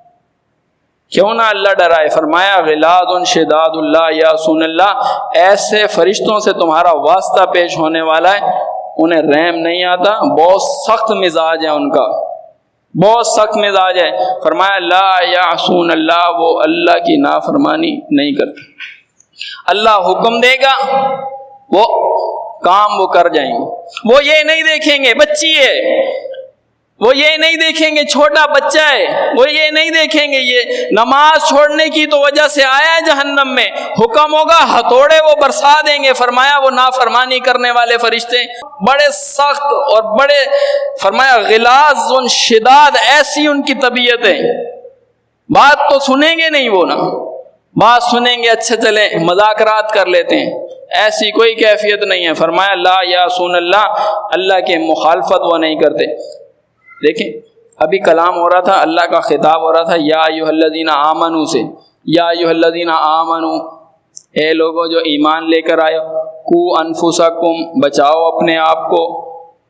کیوں نہ اللہ ڈرائے؟ فرمایا غلاظ شداد اللہ یعصون اللہ، ایسے فرشتوں سے تمہارا واسطہ پیش ہونے والا ہے، انہیں رحم نہیں آتا، بہت سخت مزاج ہے ان کا، بہت سخت مزاج ہے۔ فرمایا لا یعصون اللہ، وہ اللہ کی نافرمانی نہیں کرتے، اللہ حکم دے گا وہ کام وہ کر جائیں گے۔ وہ یہ نہیں دیکھیں گے بچی ہے، وہ یہ نہیں دیکھیں گے چھوٹا بچہ ہے، وہ یہ نہیں دیکھیں گے یہ نماز چھوڑنے کی تو وجہ سے آیا ہے جہنم میں، حکم ہوگا ہتھوڑے وہ برسا دیں گے۔ فرمایا وہ نافرمانی کرنے والے فرشتے بڑے سخت اور بڑے، فرمایا غلاظ شداد، ایسی ان کی طبیعت ہے، بات تو سنیں گے نہیں، وہ نا بات سنیں گے، اچھے چلیں مذاکرات کر لیتے ہیں، ایسی کوئی کیفیت نہیں ہے۔ فرمایا لا یعصون اللہ، اللہ کے مخالفت وہ نہیں کرتے۔ دیکھیں ابھی کلام ہو رہا تھا، اللہ کا خطاب ہو رہا تھا یا ایھا الذین آمنوا سے، یا ایھا الذین آمنوا، اے لوگوں جو ایمان لے کر آئے، قو انفسکم، بچاؤ اپنے آپ کو،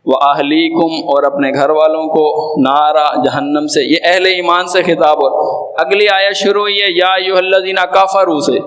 واہلیکم، اور اپنے گھر والوں کو، نارا، جہنم سے۔ یہ اہل ایمان سے خطاب ہو۔ اگلی آیت شروع ہوئی ہے یا ایھا الذین کفروا سے،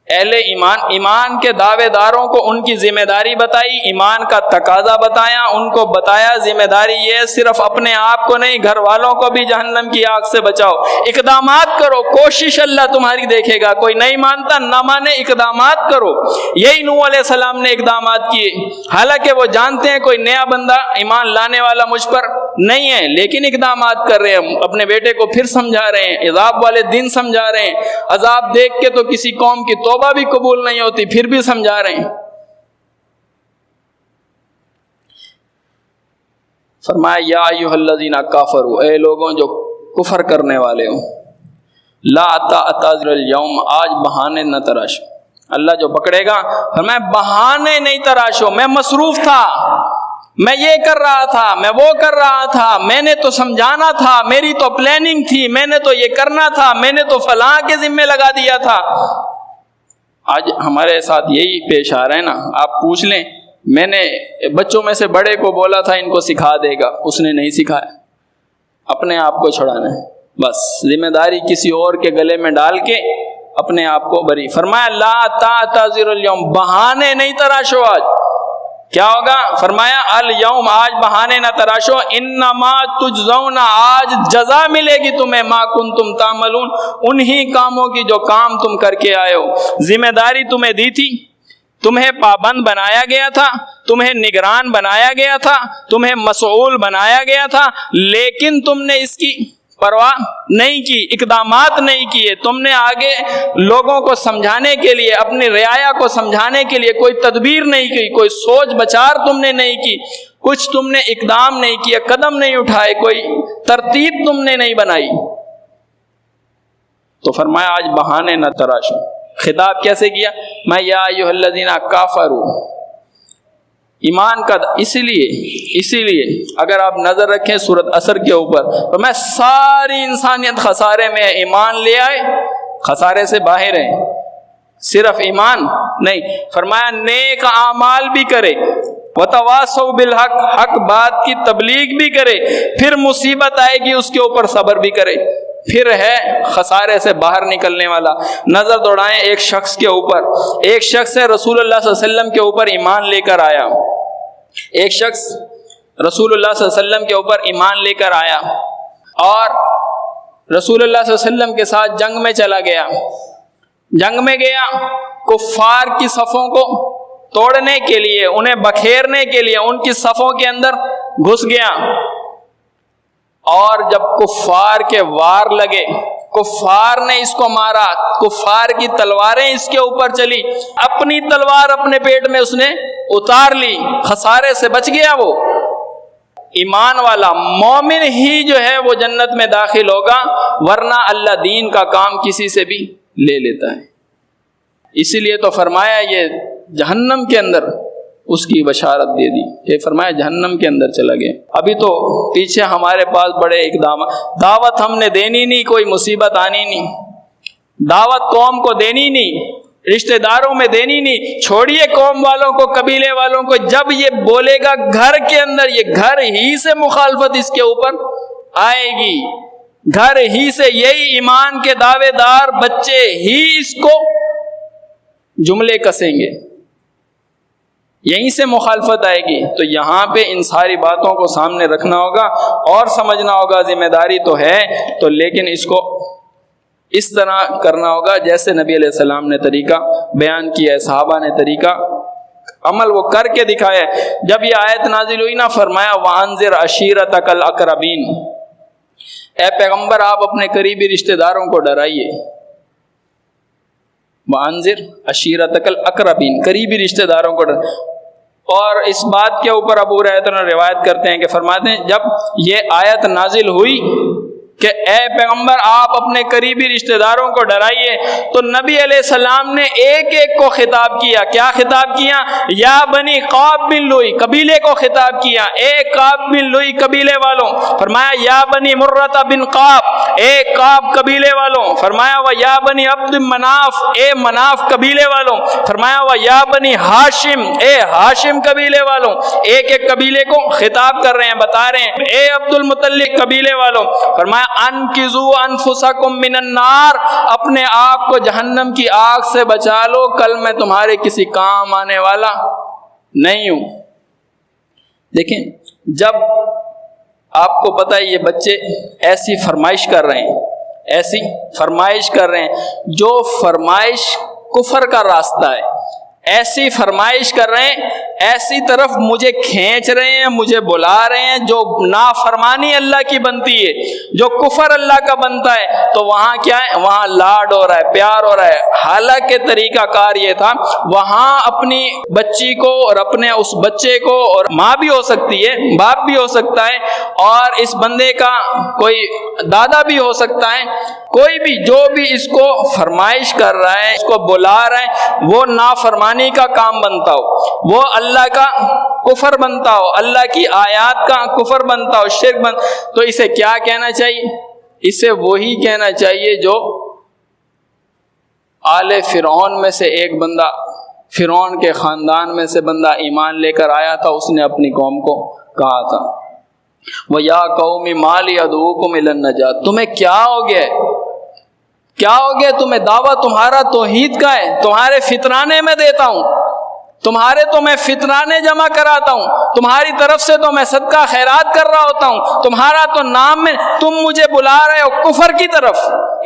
اہل ایمان کے دعوے داروں کو ان کی ذمہ داری بتائی، ایمان کا تقاضا بتایا، ان کو بتایا ذمہ داری یہ صرف اپنے آپ کو نہیں، گھر والوں کو بھی جہنم کی آگ سے بچاؤ، اقدامات کرو، کوشش اللہ تمہاری دیکھے گا، کوئی نہیں مانتا نہ مانے، اقدامات کرو۔ یہی نوح علیہ السلام نے اقدامات کیے، حالانکہ وہ جانتے ہیں کوئی نیا بندہ ایمان لانے والا مجھ پر نہیں ہے، لیکن اقدامات کر رہے ہیں، اپنے بیٹے کو پھر سمجھا رہے ہیں، عذاب والے دن سمجھا رہے ہیں، عذاب دیکھ کے تو کسی قوم کی توبہ بھی قبول نہیں ہوتی، پھر بھی سمجھا رہے ہیں۔ فرمایا یا ایھا الذین کفروا، اے لوگوں جو کفر کرنے والے ہو، لا تعتذروا اليوم، آج بہانے نہ تراشو۔ اللہ جو پکڑے گا، فرمایا بہانے نہیں تراشو، میں مصروف تھا، میں یہ کر رہا تھا، میں وہ کر رہا تھا، میں نے تو سمجھانا تھا، میری تو پلاننگ تھی، میں نے تو یہ کرنا تھا، میں نے تو فلاں کے ذمہ لگا دیا تھا۔ آج ہمارے ساتھ یہی پیش آ رہا ہے نا، آپ پوچھ لیں، میں نے بچوں میں سے بڑے کو بولا تھا ان کو سکھا دے گا، اس نے نہیں سکھایا، اپنے آپ کو چھڑانا ہے، بس ذمہ داری کسی اور کے گلے میں ڈال کے اپنے آپ کو بری۔ فرمایا لا تعتذروا اليوم، بہانے نہیں تراشو آج، کیا ہوگا؟ فرمایا الیوم، آج بہانے نہ تراشو، انما تجزون، آج جزا ملے گی تمہیں، ما کنتم تعملون، انہی کاموں کی جو کام تم کر کے آئے ہو۔ ذمہ داری تمہیں دی تھی، تمہیں پابند بنایا گیا تھا، تمہیں نگران بنایا گیا تھا، تمہیں مسئول بنایا گیا تھا، لیکن تم نے اس کی پرواہ نہیں کی، اقدامات نہیں کیے، تم نے آگے لوگوں کو سمجھانے کے لیے، اپنی رعایا کو سمجھانے کے لیے کوئی تدبیر نہیں کی، کوئی سوچ بچار تم نے نہیں کی، کچھ تم نے اقدام نہیں کیا، قدم نہیں اٹھائے، کوئی ترتیب تم نے نہیں بنائی۔ تو فرمایا آج بہانے نہ تراشو۔ خطاب کیسے کیا؟ میں یا ایھا الذین کفروا، ایمان کا اسی لیے اگر آپ نظر رکھیں سورۃ عصر کے اوپر، تو میں ساری انسانیت خسارے میں، ایمان لے آئے خسارے سے باہر ہیں، صرف ایمان نہیں، فرمایا نیک اعمال بھی کرے، وتواصوا بالحق، حق بات کی تبلیغ بھی کرے، پھر مصیبت آئے گی اس کے اوپر صبر بھی کرے، پھر ہے خسارے سے باہر نکلنے والا۔ نظر دوڑائیں ایک شخص کے اوپر، ایک شخص رسول اللہ صلی اللہ علیہ وسلم کے اوپر ایمان لے کر آیا، ایک شخص رسول اللہ صلی اللہ علیہ وسلم کے اوپر ایمان لے کر آیا اور رسول اللہ صلی اللہ علیہ وسلم کے ساتھ جنگ میں چلا گیا، جنگ میں گیا، کفار کی صفوں کو توڑنے کے لیے، انہیں بکھیرنے کے لیے ان کی صفوں کے اندر گھس گیا، اور جب کفار کے وار لگے، کفار نے اس کو مارا، کفار کی تلواریں اس کے اوپر چلی، اپنی تلوار اپنے پیٹ میں اس نے اتار لی، خسارے سے بچ گیا۔ وہ ایمان والا مومن ہی جو ہے وہ جنت میں داخل ہوگا، ورنہ اللہ دین کا کام کسی سے بھی لے لیتا ہے۔ اسی لیے تو فرمایا یہ جہنم کے اندر اس کی بشارت دے دی کہ فرمایا جہنم کے اندر چلا گیا۔ ابھی تو پیچھے ہمارے پاس بڑے اقدامات، دعوت ہم نے دینی نہیں، کوئی مصیبت آنی نہیں، دعوت قوم کو دینی نہیں، رشتہ داروں میں دینی نہیں، چھوڑیے قوم والوں کو، قبیلے والوں کو، جب یہ بولے گا گھر کے اندر، یہ گھر ہی سے مخالفت اس کے اوپر آئے گی، گھر ہی سے یہی ایمان کے دعوے دار بچے ہی اس کو جملے کسیں گے، یہیں سے مخالفت آئے گی۔ تو یہاں پہ ان ساری باتوں کو سامنے رکھنا ہوگا اور سمجھنا ہوگا، ذمہ داری تو ہے تو، لیکن اس کو اس طرح کرنا ہوگا جیسے نبی علیہ السلام نے طریقہ بیان کیا ہے، صحابہ نے طریقہ عمل وہ کر کے دکھایا ہے۔ جب یہ آیت نازل ہوئی نا، فرمایا وَأَنذِرْ عَشِيرَتَكَ الْأَقْرَبِينَ، اے پیغمبر آپ اپنے قریبی رشتہ داروں کو ڈرائیے، وَأَنذِرْ عَشِيرَتَكَ الْأَقْرَبِينَ، قریبی رشتہ داروں کو اور اس بات کے اوپر ابو ہریرہ روایت کرتے ہیں کہ فرماتے ہیں جب یہ آیت نازل ہوئی کہ اے پیغمبر آپ اپنے قریبی رشتہ داروں کو ڈرائیے، تو نبی علیہ السلام نے ایک ایک کو خطاب کیا۔ کیا خطاب کیا؟ یا بنی قعب بن لوئی، قبیلے کو خطاب کیا، اے قعب بن لوئی قبیلے والوں، فرمایا یا بنی مرہ بن قعب، اے قعب قبیلے والوں، فرمایا و یا بنی عبد مناف، اے مناف قبیلے والوں، فرمایا و یا بنی ہاشم، اے ہاشم قبیلے والوں، ایک ایک قبیلے کو خطاب کر رہے ہیں، بتا رہے ہیں، اے عبد المطلب قبیلے والوں، فرمایا انقذوا انفسکم من النار، اپنے آپ کو جہنم کی آگ سے بچا لو، کل میں تمہارے کسی کام آنے والا نہیں ہوں۔ دیکھیں جب آپ کو پتہ ہے یہ بچے ایسی فرمائش کر رہے ہیں، ایسی فرمائش کر رہے ہیں، جو فرمائش کفر کا راستہ ہے، ایسی فرمائش کر رہے ہیں، ایسی طرف مجھے کھینچ رہے ہیں، مجھے بلا رہے ہیں جو نافرمانی اللہ کی بنتی ہے، جو کفر اللہ کا بنتا ہے، تو وہاں کیا ہے؟ وہاں لاڈ ہو رہا ہے، پیار ہو رہا ہے۔ حالانکہ طریقہ کار یہ تھا، وہاں اپنی بچی کو اور اپنے اس بچے کو، اور ماں بھی ہو سکتی ہے، باپ بھی ہو سکتا ہے، اور اس بندے کا کوئی دادا بھی ہو سکتا ہے، کوئی بھی جو بھی اس کو فرمائش کر رہا ہے، اس کو بلا رہا ہے، وہ نافرمانی کا کام بنتا ہو، وہ اللہ کا کفر بنتا ہو، اللہ کی آیات کا کفر بنتا ہو، شرک تو اسے کیا کہنا چاہیے؟ اسے وہی کہنا چاہیے جو آل فرعون میں سے ایک بندہ، فرعون کے خاندان میں سے بندہ ایمان لے کر آیا تھا، اس نے اپنی قوم کو کہا تھا وَيَا قَوْمِ مَا لِي أَدْعُوكُمْ إِلَى النَّجَاةِ، تمہیں کیا ہو گیا ہے؟ کیا ہو گیا تمہیں؟ دعویٰ تمہارا توحید کا ہے، تمہارے فطرانے میں دیتا ہوں، تمہارے تو میں فطرانے جمع کراتا ہوں، تمہاری طرف سے تو میں صدقہ خیرات کر رہا ہوتا ہوں، تمہارا تو نام میں تم مجھے بلا رہے ہو کفر کی طرف۔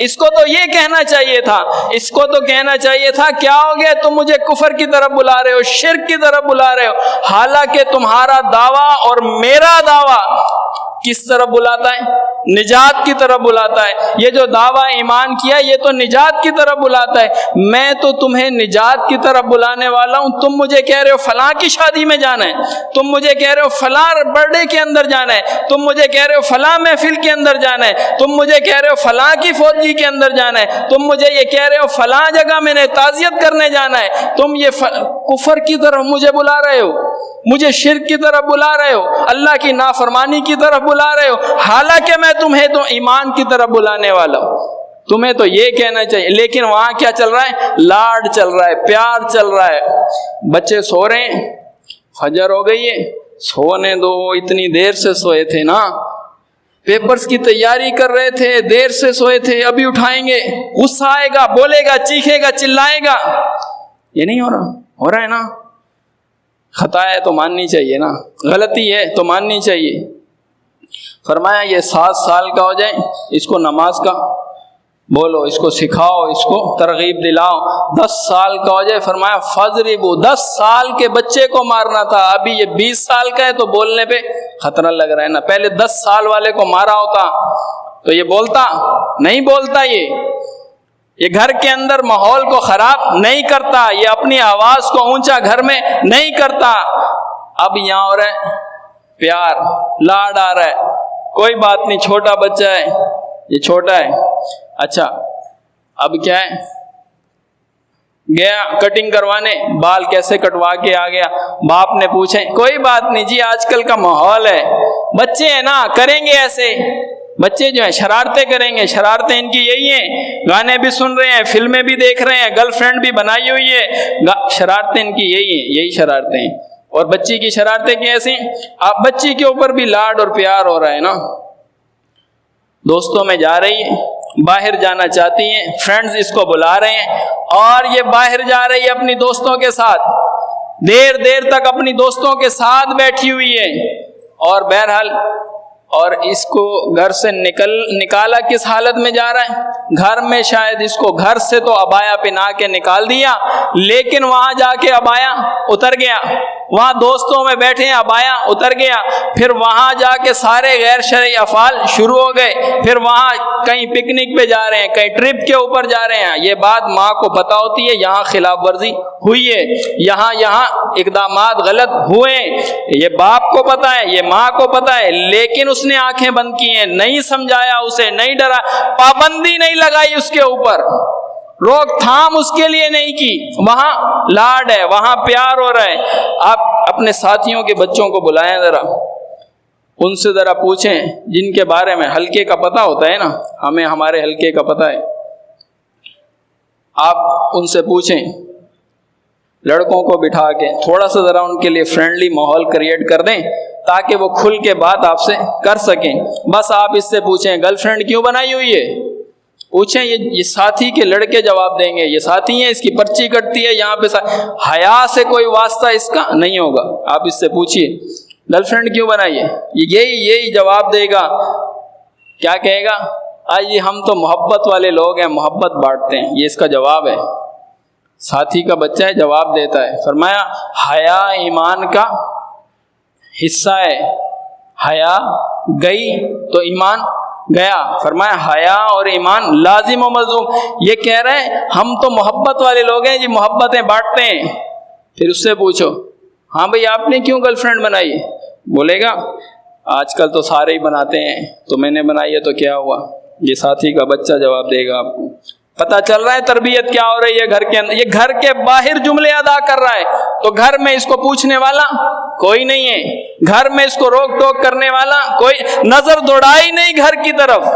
اس کو تو یہ کہنا چاہیے تھا، اس کو تو کہنا چاہیے تھا کیا ہو گیا تم مجھے کفر کی طرف بلا رہے ہو، شرک کی طرف بلا رہے ہو، حالانکہ تمہارا دعویٰ اور میرا دعویٰ کس طرف بلاتا ہے؟ نجات کی طرف بلاتا ہے۔ یہ جو دعویٰ ایمان کیا یہ تو نجات کی طرف بلاتا ہے، میں تو تمہیں نجات کی طرف بلانے والا ہوں۔ تم مجھے کہہ رہے ہو فلاں کی شادی میں جانا ہے، تم مجھے کہہ رہے ہو فلاں برتھ ڈے کے اندر جانا ہے، تم مجھے کہہ رہے ہو فلاں محفل کے اندر جانا ہے، تم مجھے کہہ رہے ہو فلاں کی فوجی کے اندر جانا ہے، تم مجھے یہ کہہ رہے ہو فلاں جگہ میں نے تعزیت کرنے جانا ہے، تم یہ کفر کی طرف مجھے بلا رہے ہو، مجھے شرک کی طرف بلا رہے ہو، اللہ کی نافرمانی کی طرف بلا رہے ہو، حالانکہ میں تمہیں تو ایمان کی طرف بلانے والا ہوں۔ تمہیں تو یہ کہنا چاہیے، لیکن وہاں کیا چل رہا ہے؟ لاڈ چل رہا ہے، پیار چل رہا ہے۔ بچے سو رہے ہیں، فجر ہو گئی ہے، سونے دو، اتنی دیر سے سوئے تھے نا، پیپرز کی تیاری کر رہے تھے، دیر سے سوئے تھے، ابھی اٹھائیں گے، غصہ آئے گا، بولے گا، چیخے گا، چلائے گا۔ یہ نہیں ہو رہا ہے نا؟ خطا ہے تو ماننی چاہیے نا، غلطی ہے تو ماننی چاہیے۔ فرمایا یہ 7 سال کا ہو جائے، اس کو نماز کا بولو، اس کو سکھاؤ، اس کو ترغیب دلاؤ۔ 10 سال کا ہو جائے، فرمایا فضربو، 10 سال کے بچے کو مارنا تھا، ابھی یہ 20 سال کا ہے تو بولنے پہ خطرہ لگ رہا ہے نا۔ پہلے 10 سال والے کو مارا ہوتا تو یہ بولتا نہیں، بولتا یہ گھر کے اندر ماحول کو خراب نہیں کرتا، یہ اپنی آواز کو اونچا گھر میں نہیں کرتا۔ اب یہاں ہو رہا ہے پیار، لاڈ آ رہا ہے، کوئی بات نہیں، چھوٹا بچہ ہے، یہ چھوٹا ہے۔ اچھا اب کیا ہے؟ گیا کٹنگ کروانے، بال کیسے کٹوا کے آ گیا، باپ نے پوچھے، کوئی بات نہیں جی، آج کل کا ماحول ہے، بچے ہیں نا، کریں گے ایسے، بچے جو ہیں شرارتیں کریں گے، شرارتیں ان کی یہی ہیں، گانے بھی سن رہے ہیں، فلمیں بھی دیکھ رہے ہیں، گرل فرینڈ بھی بنائی ہوئی ہے، شرارتیں ان کی یہی ہیں، یہی شرارتیں ہیں۔ اور بچی کی شرارتیں کیسے؟ آپ بچی کے اوپر بھی لاڈ اور پیار ہو رہا ہے نا، دوستوں میں جا رہی ہے، باہر جانا چاہتی ہیں، فرینڈز اس کو بلا رہے ہیں، اور یہ باہر جا رہی ہے اپنی دوستوں کے ساتھ، دیر دیر تک اپنی دوستوں کے ساتھ بیٹھی ہوئی ہے، اور بہرحال اور اس کو گھر سے نکالا کس حالت میں جا رہا ہے؟ گھر میں شاید اس کو گھر سے تو عبایا پہنا کے نکال دیا، لیکن وہاں جا کے عبایا اتر گیا، وہاں دوستوں میں بیٹھے ہیں، عبایا اتر گیا، پھر وہاں جا کے سارے غیر شرعی افعال شروع ہو گئے، پھر وہاں کہیں پکنک پہ جا رہے ہیں، کہیں ٹرپ کے اوپر جا رہے ہیں، یہ بات ماں کو پتہ ہوتی ہے یہاں خلاف ورزی ہوئی ہے، یہاں اقدامات غلط ہوئے، یہ باپ کو پتہ ہے، یہ ماں کو پتہ ہے، لیکن اس نے آنکھیں بند کی ہیں، نہیں سمجھایا اسے، نہیں ڈرا، پابندی نہیں لگائی اس کے اوپر، روک تھام اس کے لیے نہیں کی، وہاں لاڈ ہے، وہاں پیار ہو رہا ہے۔ آپ اپنے ساتھیوں کے بچوں کو بلائیں، ذرا ان سے ذرا پوچھیں جن کے بارے میں حلقے کا پتہ ہوتا ہے نا، ہمیں ہمارے حلقے کا پتہ ہے، آپ ان سے پوچھیں، لڑکوں کو بٹھا کے تھوڑا سا ذرا ان کے لیے فرینڈلی ماحول کریٹ کر دیں تاکہ وہ کھل کے بات آپ سے کر سکیں۔ بس آپ اس سے پوچھیں گرل فرینڈ کیوں بنائی ہوئی ہے، پوچھیں، یہ ساتھی کے لڑکے جواب دیں گے، یہ ساتھی ہیں، اس کی پرچی کٹتی ہے یہاں پہ، حیا سے کوئی واسطہ اس کا نہیں ہوگا، آپ اس سے پوچھئے گرل فرینڈ کیوں بنائی ہے، یہی جواب دے گا۔ کیا کہے گا؟ آئیے ہم تو محبت والے لوگ ہیں، محبت بانٹتے ہیں، یہ اس کا جواب ہے۔ ساتھی کا بچہ ہے، جواب دیتا ہے، فرمایا حیا ایمان کا حصہ ہے، حیا گئی تو ایمان گیا، فرمایا حیا اور ایمان لازم و ملزوم۔ یہ کہہ رہے ہیں ہم تو محبت والے لوگ ہیں جی، محبتیں بانٹتے ہیں۔ پھر اس سے پوچھو، ہاں بھئی آپ نے کیوں گرل فرینڈ بنائی ہے؟ بولے گا آج کل تو سارے ہی بناتے ہیں، تو میں نے بنائی ہے تو کیا ہوا؟ یہ ساتھی کا بچہ جواب دے گا آپ کو۔ پتہ چل رہا ہے تربیت کیا ہو رہی ہے گھر کے اندر، یہ گھر کے باہر جملے ادا کر رہا ہے تو گھر میں اس کو پوچھنے والا کوئی نہیں ہے، گھر میں اس کو روک ٹوک کرنے والا کوئی، نظر دوڑائی نہیں گھر کی طرف،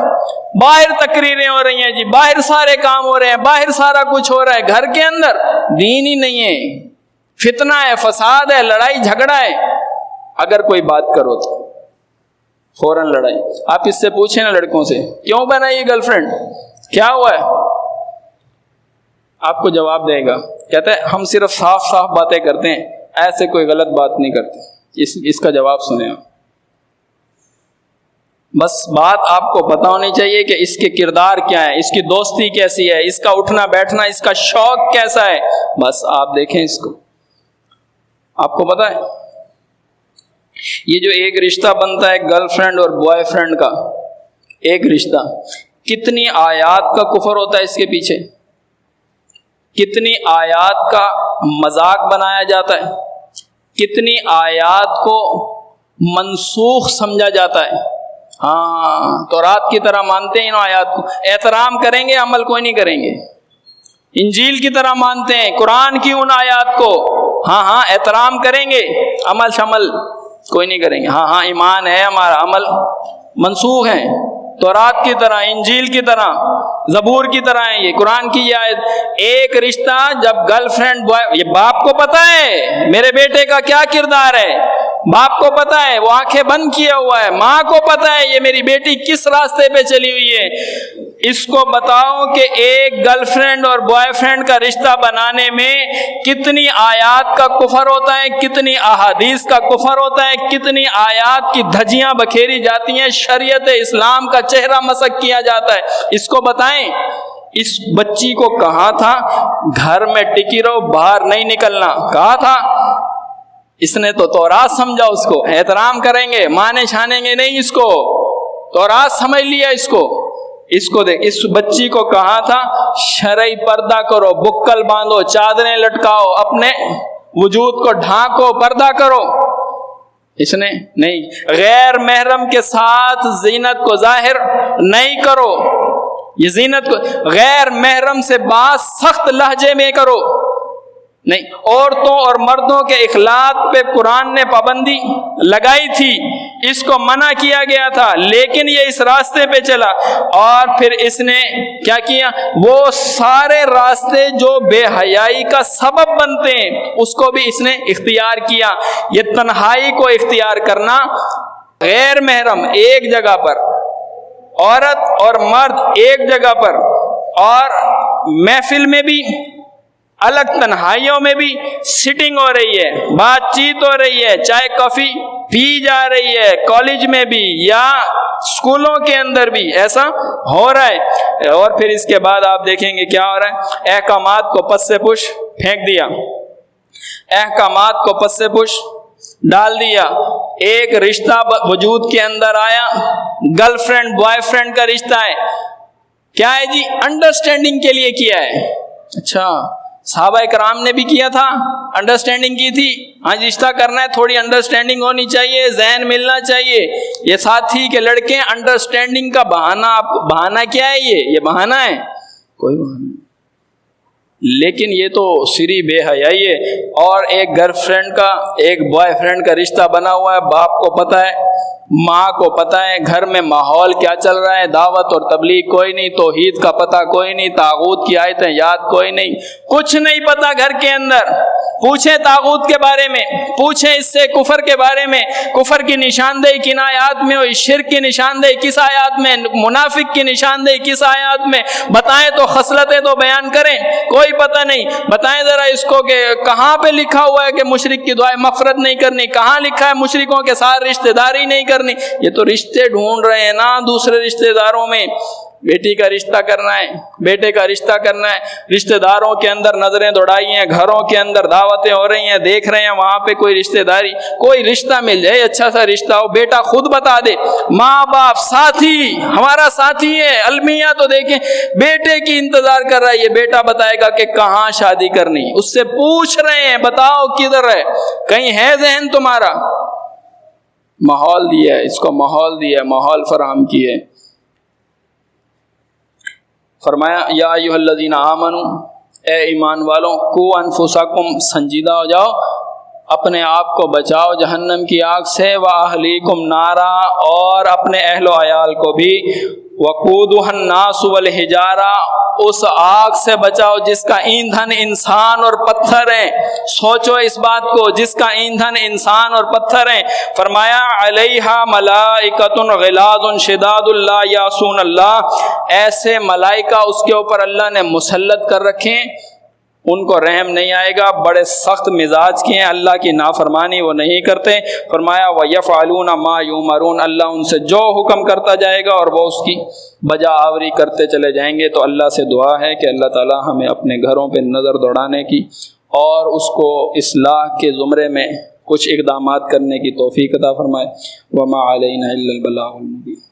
باہر تقریریں ہو رہی ہیں جی، باہر سارے کام ہو رہے ہیں، باہر سارا کچھ ہو رہا ہے، گھر کے اندر دین ہی نہیں ہے، فتنہ ہے، فساد ہے، لڑائی جھگڑا ہے۔ اگر کوئی بات کرو تو فوراً لڑائی۔ آپ اس سے پوچھیں نا لڑکوں سے، کیوں بنائی یہ گرل فرینڈ، کیا ہوا ہے؟ آپ کو جواب دے گا، کہتا ہے ہم صرف صاف صاف باتیں کرتے ہیں، ایسے کوئی غلط بات نہیں کرتے۔ اس کا جواب سنیں آپ۔ بس بات آپ کو پتہ ہونی چاہیے کہ اس کے کردار کیا ہے، اس کی دوستی کیسی ہے، اس کا اٹھنا بیٹھنا، اس کا شوق کیسا ہے، بس آپ دیکھیں اس کو۔ آپ کو پتہ ہے یہ جو ایک رشتہ بنتا ہے گرل فرینڈ اور بوائے فرینڈ کا، ایک رشتہ، کتنی آیات کا کفر ہوتا ہے اس کے پیچھے، کتنی آیات کا مذاق بنایا جاتا ہے، کتنی آیات کو منسوخ سمجھا جاتا ہے۔ ہاں تورات کی طرح مانتے ہیں ان آیات کو، احترام کریں گے، عمل کوئی نہیں کریں گے۔ انجیل کی طرح مانتے ہیں قرآن کی ان آیات کو، ہاں احترام کریں گے، عمل شمل کوئی نہیں کریں گے۔ ہاں ایمان ہے ہمارا، عمل منسوخ ہیں، تورات کی طرح، انجیل کی طرح، زبور کی طرح ہے یہ قرآن کی یہ آیت۔ ایک رشتہ جب گرل فرینڈ بوائے، یہ باپ کو پتہ ہے میرے بیٹے کا کیا کردار ہے، باپ کو پتہ ہے وہ آنکھیں بند کیا ہوا ہے، ماں کو پتہ ہے یہ میری بیٹی کس راستے پہ چلی ہوئی ہے۔ اس کو بتاؤ کہ ایک گرل فرینڈ اور بوائے فرینڈ کا رشتہ بنانے میں کتنی آیات کا کفر ہوتا ہے، کتنی احادیث کا کفر ہوتا ہے، کتنی آیات کی دھجیاں بکھیری جاتی ہیں، شریعت اسلام کا چہرہ مسخ کیا جاتا ہے۔ اس کو بتائیں اس بچی کو کہا تھا گھر میں ٹکی رہو، باہر نہیں نکلنا، کہا تھا؟ اس نے تو تورات سمجھا، اس کو احترام کریں گے، مانے چھانیں گے نہیں، اس کو تورات سمجھ لیا۔ اس کو دیکھ، اس بچی کو کہا تھا شرعی پردہ کرو، بکل باندھو، چادریں لٹکاؤ، اپنے وجود کو ڈھانکو، پردہ کرو۔ اس نے نہیں، غیر محرم کے ساتھ زینت کو ظاہر نہیں کرو، یہ زینت کو غیر محرم سے بات سخت لہجے میں کرو، نہیں۔ عورتوں اور مردوں کے اخلاق پہ قرآن نے پابندی لگائی تھی، اس کو منع کیا گیا تھا، لیکن یہ اس راستے پہ چلا، اور پھر اس نے کیا کیا، وہ سارے راستے جو بے حیائی کا سبب بنتے ہیں اس کو بھی اس نے اختیار کیا۔ یہ تنہائی کو اختیار کرنا، غیر محرم ایک جگہ پر، عورت اور مرد ایک جگہ پر، اور محفل میں بھی الگ، تنہائیوں میں بھی سٹنگ ہو رہی ہے، بات چیت ہو رہی ہے، چائے کافی پی جا رہی ہے، کالج میں بھی یا اسکولوں کے اندر بھی ایسا ہو رہا ہے۔ اور پھر اس کے بعد آپ دیکھیں گے کیا ہو رہا ہے، احکامات کو پس سے پش پھینک دیا، احکامات کو پس سے پش ڈال دیا۔ ایک رشتہ وجود کے اندر آیا، گرل فرینڈ بوائے فرینڈ کا رشتہ ہے، کیا ہے جی، انڈرسٹینڈنگ کے لیے کیا ہے۔ اچھا صحابہ کرام نے بھی کیا تھا، انڈرسٹینڈنگ کی تھی، ہاں رشتہ کرنا ہے تھوڑی انڈرسٹینڈنگ ہونی چاہیے، ذہن ملنا چاہیے۔ یہ ساتھی کے لڑکے انڈرسٹینڈنگ کا بہانہ کیا ہے، یہ بہانہ ہے، کوئی بہانہ نہیں۔ لیکن یہ تو سری بے حیائی ہے۔ اور ایک گرل فرینڈ کا ایک بوائے فرینڈ کا رشتہ بنا ہوا ہے، باپ کو پتہ ہے، ماں کو پتہ ہے، گھر میں ماحول کیا چل رہا ہے، دعوت اور تبلیغ کوئی نہیں، توحید کا پتہ کوئی نہیں، طاغوت کی آیتیں یاد کوئی نہیں، کچھ نہیں پتہ گھر کے اندر۔ پوچھیں طاغوت کے بارے میں، پوچھیں اس سے کفر کے بارے میں، کفر کی نشاندہی کن آیات میں ہوئی، شرک کی نشاندہی کس آیات میں، منافق کی نشاندہی کس آیات میں، بتائیں تو خصلتیں تو بیان کریں، کوئی پتہ نہیں۔ بتائیں ذرا اس کو کہ کہاں پہ لکھا ہوا ہے کہ مشرک کی دعائیں مغفرت نہیں کرنی، کہاں لکھا ہے مشرکوں کے ساتھ رشتہ داری نہیں کرنی۔ یہ تو رشتے ڈھونڈ رہے ہیں نا دوسرے رشتہ داروں میں، بیٹی کا رشتہ کرنا ہے، بیٹے کا رشتہ کرنا ہے، رشتہ داروں کے اندر نظریں دوڑائی ہیں، گھروں کے اندر دعوتیں ہو رہی ہیں، دیکھ رہے ہیں وہاں پہ کوئی رشتہ داری، کوئی رشتہ مل جائے اچھا سا رشتہ ہو، بیٹا خود بتا دے، ماں باپ ساتھی، ہمارا ساتھی ہے، المیہ تو دیکھیں بیٹے کی انتظار کر رہا ہے، یہ بیٹا بتائے گا کہ کہاں شادی کرنی، اس سے پوچھ رہے ہیں بتاؤ کدھر ہے، کہیں ہے ذہن تمہارا؟ ماحول دیا ہے، اس کو ماحول دیا ہے، ماحول فراہم کیے۔ فرمایا یا ایھا الذین آمنو، اے ایمان والوں، قوا انفسکم، سنجیدہ ہو جاؤ، اپنے آپ کو بچاؤ جہنم کی آگ سے، واہلیکم نارا، اور اپنے اہل و عیال کو بھی وقودها الناس والحجارہ، اس آگ سے بچاؤ جس کا ایندھن انسان اور پتھر ہیں. سوچو اس بات کو، جس کا ایندھن انسان اور پتھر ہیں. فرمایا علیہا ملائکۃ غلاظ شداد لا یعصون اللہ، ایسے ملائکہ اس کے اوپر اللہ نے مسلط کر رکھے ہیں، ان کو رحم نہیں آئے گا، بڑے سخت مزاج کے ہیں، اللہ کی نافرمانی وہ نہیں کرتے. فرمایا وَيَفْعَلُونَ مَا يُؤْمَرُونَ، اللہ ان سے جو حکم کرتا جائے گا اور وہ اس کی بجا آوری کرتے چلے جائیں گے. تو اللہ سے دعا ہے کہ اللہ تعالی ہمیں اپنے گھروں پہ نظر دوڑانے کی اور اس کو اصلاح کے زمرے میں کچھ اقدامات کرنے کی توفیق عطا فرمائے. وَمَا عَلَيْنَا إِلَّا الْبَلَاغُ الْمُبِينُ.